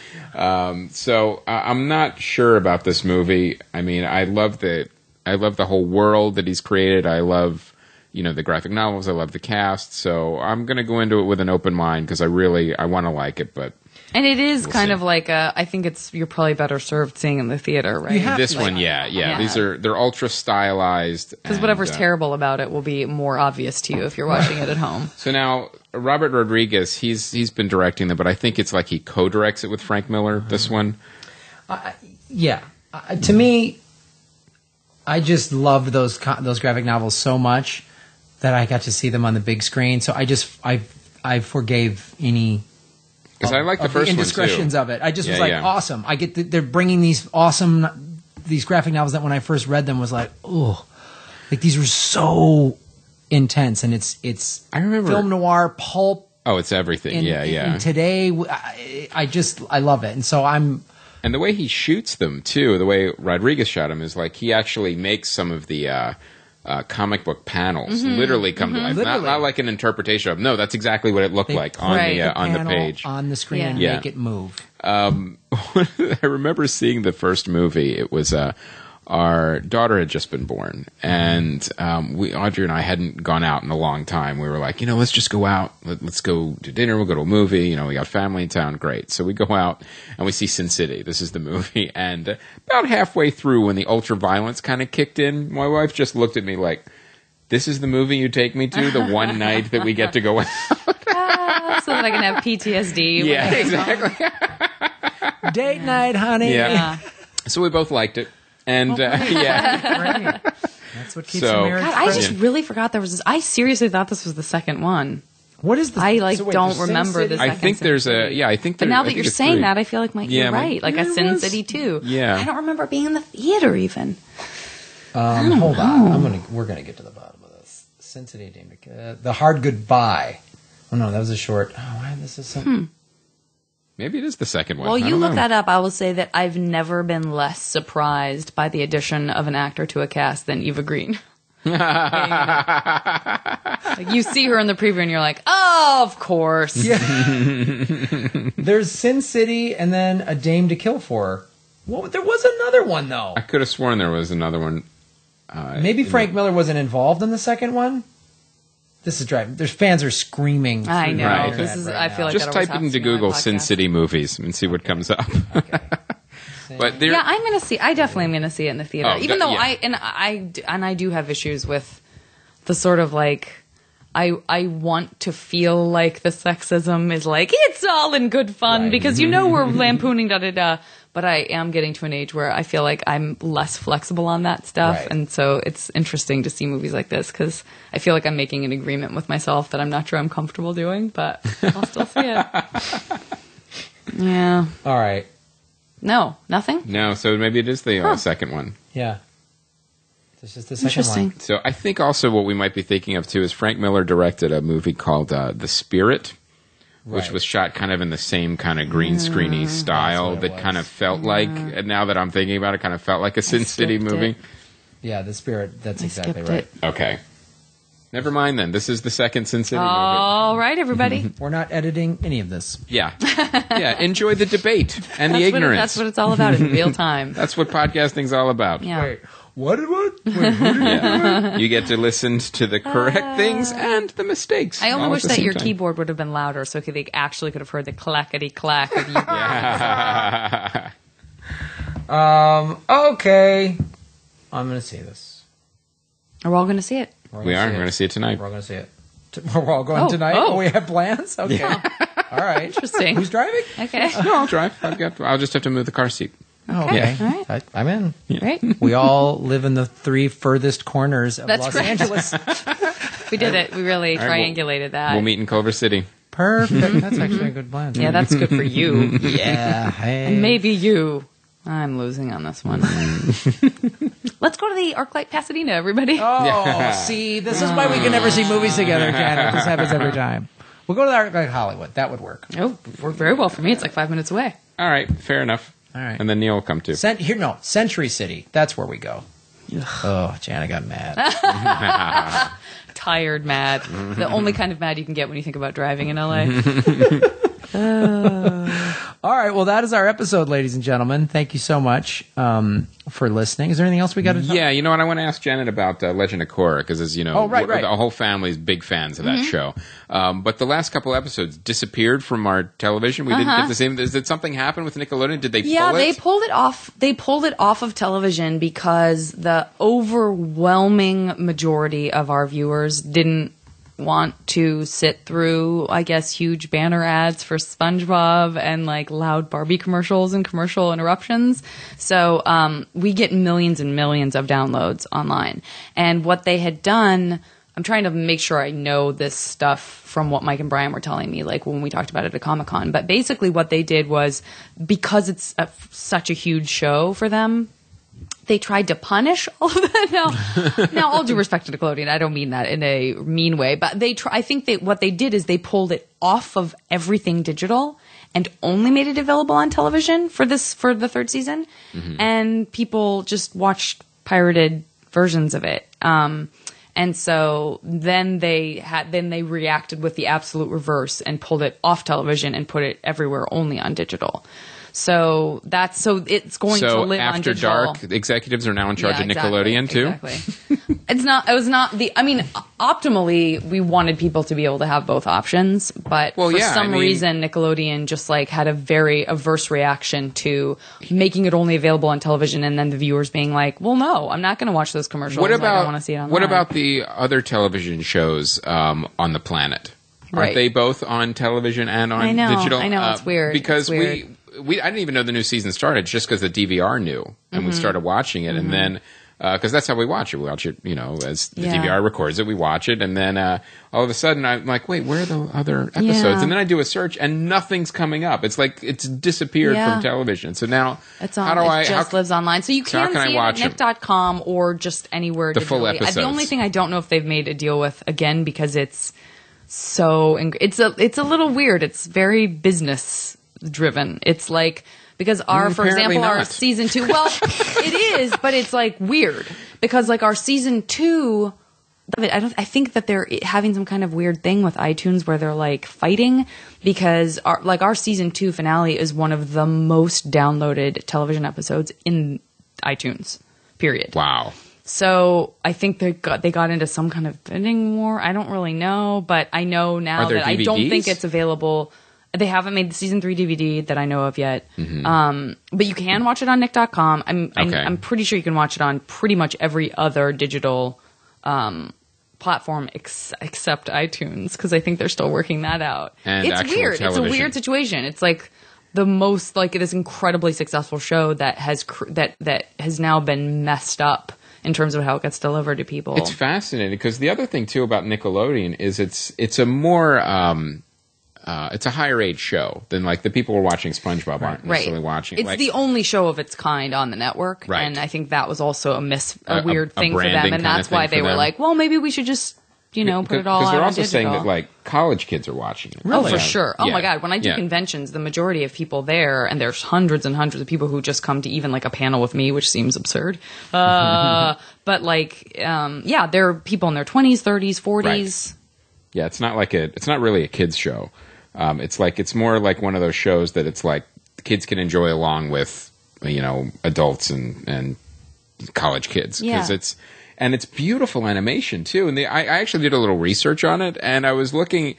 So I'm not sure about this movie. I mean, I love the whole world that he's created. I love, the graphic novels. I love the cast. So I'm going to go into it with an open mind because I want to like it. But And it is We'll kind see. of like I think you're probably better served seeing in the theater, right? this one, yeah. They're ultra stylized. Because whatever's terrible about it will be more obvious to you if you're watching it at home. So now Robert Rodriguez, he's been directing them, but I think it's like he co-directs it with Frank Miller. This one, Yeah. To me, I just loved those graphic novels so much that I got to see them on the big screen. So I forgave any because I like the first one indiscretions too. of it. I just was Yeah, like, yeah. awesome. I get they're bringing these graphic novels that when I first read them was like, oh, like these were so intense, and it's I remember film noir pulp. Oh, it's everything. And today, I love it, and so I'm. And the way he shoots them too, the way Rodriguez shot them is like he actually makes some of the comic book panels literally come to life. Not like an interpretation of. No, that's exactly what it looked like on the panel page on the screen and Yeah. make it move. I remember seeing the first movie. It was our daughter had just been born, and Audrey and I hadn't gone out in a long time. We were like, let's just go out. Let's go to dinner. We'll go to a movie. We got family in town. Great. So we go out and we see Sin City. This is the movie. And about halfway through, when the ultra violence kind of kicked in, my wife just looked at me like, "This is the movie you take me to the one night that we get to go out." So that I can have PTSD. Yeah, exactly. Date night, honey. Yeah. So we both liked it. And yeah, Great. That's what keeps So- a marriage God, I fresh. just really forgot there was this. I seriously thought this was the second one. What is the? I wait, don't the Sin remember City? the I second think Sin there's City. I think. But there- now I that think you're it's saying 3. that, I feel like Yeah, you're right. Like a there Sin was- City too. Yeah. I don't remember being in the theater even. Hold on. We're gonna get to the bottom of this. Sin City, The Hard Goodbye. Oh no, that was a short. Oh, why this is so. Maybe it is the second one. Well, I you don't look know. that up. I will say that I've never been less surprised by the addition of an actor to a cast than Eva Green. Like, you see her in the preview and you're like, oh, of course. Yeah. There's Sin City and then A Dame to Kill For. Well, there was another one, though. I could have sworn there was another one. Maybe Frank Miller wasn't involved in the second one? This is driving. There's fans are screaming. I know. Right. This is, I feel like Just that always type into happens to me on Google my Sin podcast. City movies and see what comes up. Okay. But there, Yeah, I'm going to see. I definitely am going to see it in the theater. Oh, Even though yeah. I do have issues with the sort of like I want to feel like the sexism is like it's all in good fun Right. because we're lampooning da da da. But I am getting to an age where I feel like I'm less flexible on that stuff, Right. and so it's interesting to see movies like this because I feel like I'm making an agreement with myself that I'm not sure I'm comfortable doing, but I'll still see it. Yeah. All right. No, nothing. no, so maybe it is the second one. Yeah. This is the second Interesting. one. So I think also what we might be thinking of too is Frank Miller directed a movie called The Spirit, which Right. was shot kind of in the same kind of green screeny style what it that was. kind of felt like, and now that I'm thinking about it, kind of felt like a Sin City skipped movie. it. Yeah, The Spirit. That's exactly Skipped right. it. Okay. Never mind then. This is the second Sin City movie. All right, everybody. We're not editing any of this. Yeah. Yeah. Enjoy the debate and the That's ignorance. what it's all about in real time. That's what podcasting's all about. Yeah. Wait, what? Wait, who did Yeah. You get to listen to the correct things and the mistakes. I only all wish at the that same your time. keyboard would have been louder so they actually could have heard the clackety clack of you. Okay. I'm going to see this. We're all going to see it. We are. We're going to see it tonight. We're all going to see it. We're all going Oh, tonight? oh. Oh, we have plans? Okay. All right. Interesting. Who's driving? Okay. No, I'll drive. I'll just have to move the car seat. Oh, Okay. okay. All right. I'm in. Great. We all live in the 3 furthest corners of That's Los right. Angeles. We did it. We really All right, triangulated that. We'll meet in Culver City. Perfect. That's actually a good plan. Yeah, that's good for you. Yeah. Hey. And maybe you. I'm losing on this one. Let's go to the ArcLight Pasadena, everybody. Oh, see, this is why we can never see movies together, Janet. This happens every time. We'll go to the Hollywood. That would work. Oh, worked very well for me. It's like 5 minutes away. All right. Fair enough. All right. And then Neil will come too. Century City. That's where we go. Oh, Janet got mad. Tired mad. The only kind of mad you can get when you think about driving in LA. All right. Well, that is our episode, ladies and gentlemen. Thank you so much for listening. Is there anything else we got to talk? Yeah, you know what? I want to ask Janet about Legend of Korra because, as you know, Oh, right. the whole family's big fans of that show. But the last couple episodes disappeared from our television. We didn't get the same. Did something happen with Nickelodeon? Did they Yeah, pull it? they pulled it off. They pulled it off of television because the overwhelming majority of our viewers didn't want to sit through, I guess, huge banner ads for SpongeBob and like loud Barbie commercials and commercial interruptions. So we get millions and millions of downloads online. And what they had done, I'm trying to make sure I know this stuff from what Mike and Brian were telling me, like when we talked about it at Comic-Con. But basically what they did was, because it's such a huge show for them, they tried to punish all of that. Now, all due respect to Nickelodeon, I don't mean that in a mean way, but I think what they did is they pulled it off of everything digital and only made it available on television for the third season, and people just watched pirated versions of it. And so then they reacted with the absolute reverse and pulled it off television and put it everywhere only on digital. So it's going to live on After digital. Dark, executives are now in charge of exactly, Nickelodeon too. Exactly. Optimally, we wanted people to be able to have both options, but for some reason, Nickelodeon just like had a very averse reaction to making it only available on television, and then the viewers being like, "Well, no, I'm not going to watch those commercials. I don't want to see it online." What about the other television shows on the planet? Aren't Right. they both on television and on digital? I know, it's weird. Because It's weird. I didn't even know the new season started just because the DVR knew, and we started watching it, and then because that's how we watch it. We watch it, as the DVR records it, we watch it, and then all of a sudden I'm like, wait, where are the other episodes? Yeah. And then I do a search, and nothing's coming up. It's like it's disappeared from television. So now, It's on. It just lives online, so you how can can I see it watch at nick.com or just anywhere. The full digitally. episodes. The only thing I don't know if they've made a deal with again because it's so it's a little weird. It's very business driven. It's like, because for Apparently example, our not. season 2, well, it is, but it's like weird because like our season 2, I think that they're having some kind of weird thing with iTunes where they're like fighting because our season 2 finale is one of the most downloaded television episodes in iTunes, period. Wow. So I think they got into some kind of bidding war. I don't really know, but I know now Are there that I don't DVDs? think it's available. They haven't made the season 3 DVD that I know of yet. But you can watch it on nick.com. I'm pretty sure you can watch it on pretty much every other digital platform except iTunes, because I think they're still working that out. And it's actual weird. television. It's a weird situation. It's like the most like this incredibly successful show that has now been messed up in terms of how it gets delivered to people. It's fascinating because the other thing too about Nickelodeon is it's a more it's a higher age show than like the people who are watching SpongeBob aren't necessarily watching. It's like, the only show of its kind on the network, Right. and I think that was also a weird a thing for them, branding and kind that's of thing why for they were them. like, well, maybe we should just put it all because out they're on also saying digital. that like college kids are watching it. Oh, for Yeah. sure. Oh, Yeah. my God. When I do Yeah. conventions, the majority of people there, and there's hundreds and hundreds of people who just come to even like a panel with me, which seems absurd. But like, there are people in their 20s, 30s, 40s. Yeah, it's not really a kids show. It's more like one of those shows that it's like kids can enjoy along with, adults and college kids. Yeah. It's beautiful animation too. And I actually did a little research on it, and I was looking.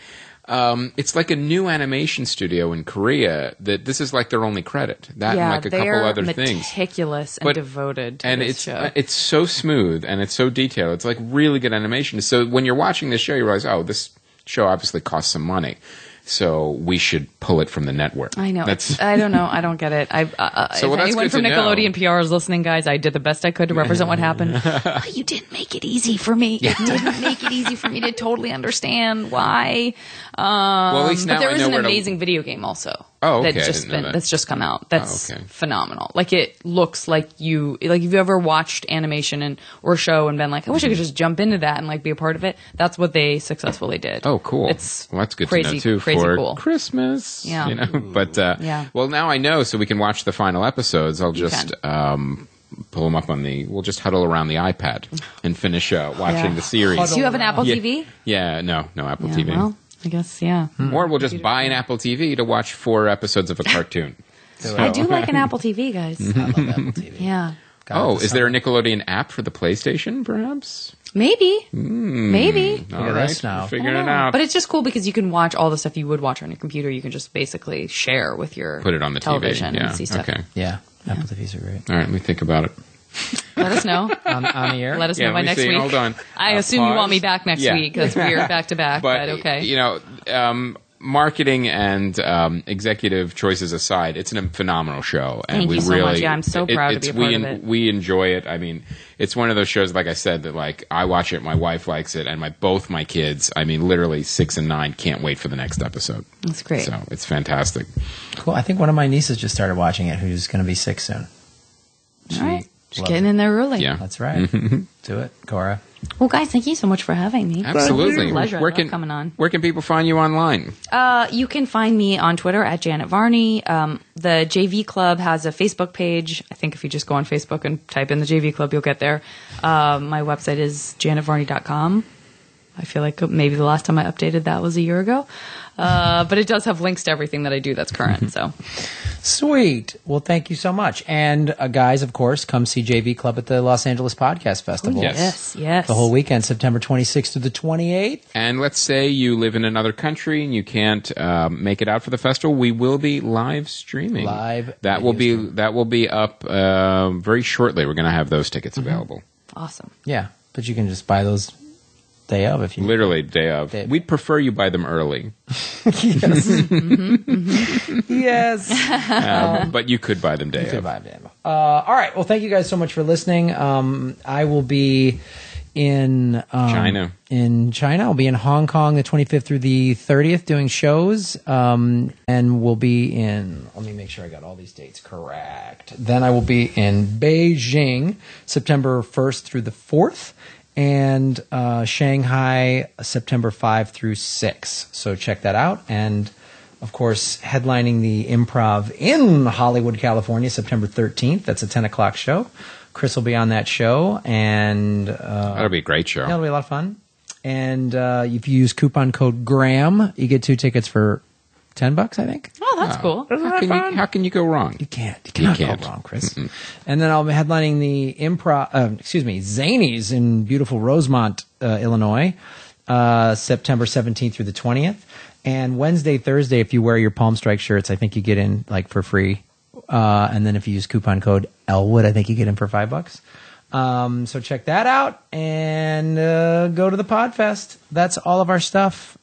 It's like a new animation studio in Korea that this is like their only credit. That and like a couple other things. Meticulous and But- devoted to And this show. it's so smooth and it's so detailed. It's like really good animation. So when you're watching this show, you realize, oh, this show obviously costs some money. So we should pull it from the network. I know. I don't know. I don't get it. So, if well, that's anyone good from to know. Nickelodeon PR is listening, guys, I did the best I could to represent what happened. But you didn't make it easy for me. You didn't make it easy for me to totally understand why. Well, at least now but there I is know an where to- amazing video game also. Oh, okay, I didn't know that. That's just come out. That's okay. phenomenal. Like it looks like if you ever watched animation or show and been like, I wish I could just jump into that and like be a part of it. That's what they successfully did. Oh, cool. It's well, that's good crazy, to know too crazy for cool. Christmas. Yeah. But Yeah. well, now I know, so we can watch the final episodes. I'll You just pull them up we'll just huddle around the iPad and finish watching Yeah. the series. Do you have an Apple Yeah. TV? Yeah, no Apple Yeah, TV. well, I guess, yeah. Or we'll just buy an Apple TV to watch 4 episodes of a cartoon. I do like an Apple TV, guys. I love Apple TV. Yeah. God, Is there a Nickelodeon app for the PlayStation, perhaps? Maybe. Maybe. All at right, us now. we're figuring it out. But it's just cool because you can watch all the stuff you would watch on your computer. You can just basically share with your Put it on the television TV. Yeah. and see stuff. Okay. Yeah, Apple TVs are great. All right, let me think about it. Let us know. On the air? Let us Yeah, know by let me next see. week. Hold on. I assume you Pause. want me back next Yeah. week because we're back to back, but okay. Marketing and executive choices aside, it's a phenomenal show, and Thank we you so really, much. Yeah, I'm so proud to be a part of it. We enjoy it. I mean, it's one of those shows, like I said, that like I watch it, my wife likes it, and both my kids, I mean, literally 6 and 9, can't wait for the next episode. That's great. So it's fantastic. Cool. I think one of my nieces just started watching it, who's going to be 6 soon. All right. Just loves getting in there early. Yeah, That's right. Do it, Cora. Well, guys, thank you so much for having me. absolutely. It's a pleasure. I Where love can coming on. Where can people find you online? You can find me on Twitter at Janet Varney. The JV Club has a Facebook page. I think if you just go on Facebook and type in the JV Club, you'll get there. My website is janetvarney.com. I feel like maybe the last time I updated that was a year ago. But it does have links to everything that I do that's current. So Sweet. Well, thank you so much. And guys, of course, come see JV Club at the Los Angeles Podcast Festival. Yes. yes. The whole weekend, September 26th through the 28th. And let's say you live in another country and you can't make it out for the festival, we will be live streaming. That will be up very shortly. We're going to have those tickets available. Awesome. Yeah, but you can just buy those day of if you Literally day of. Day- We'd prefer you buy them early, Yes. but you could buy them day of. Goodbye, Dan. All right. Well, thank you guys so much for listening. I will be in China. I'll be in Hong Kong the 25th through the 30th doing shows. And we'll be in, let me make sure I got all these dates correct. Then I will be in Beijing September 1st through the 4th. And Shanghai September 5 through 6. So check that out. And of course, headlining the Improv in Hollywood, California, September 13th. That's a 10 o'clock show. Chris will be on that show, and That'll be a great show. it'll be a lot of fun. And if you use coupon code Graham, you get 2 tickets for $10, I think. Oh, that's cool. How can you go wrong? You can't. You cannot can't. go wrong, Chris. And then I'll be headlining the Zanies in beautiful Rosemont, Illinois, September 17th through the 20th. And Wednesday, Thursday, if you wear your Palm Strike shirts, I think you get in like for free. And then if you use coupon code Elwood, I think you get in for $5. So check that out and go to the Podfest. That's all of our stuff.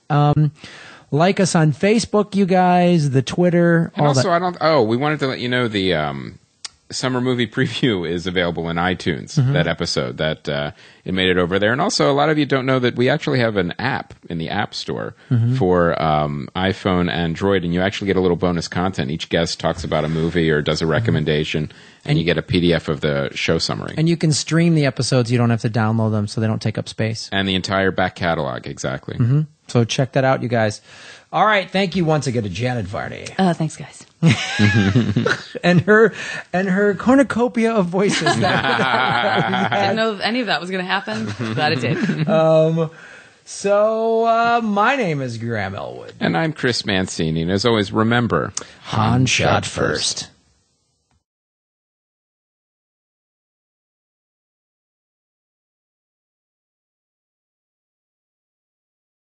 Like us on Facebook, you guys, the Twitter. And also, we wanted to let you know the summer movie preview is available in iTunes, that episode, that it made it over there. And also, a lot of you don't know that we actually have an app in the App Store for iPhone, Android, and you actually get a little bonus content. Each guest talks about a movie or does a recommendation, and you get a PDF of the show summary. And you can stream the episodes. You don't have to download them, so they don't take up space. And the entire back catalog, exactly. So check that out, you guys. All right, thank you once again to Janet Varney Thanks, guys. and her cornucopia of voices. Didn't know if any of that was going to happen. Glad it did. So my name is Graham Elwood. And I'm Chris Mancini. And as always, remember, Han shot first.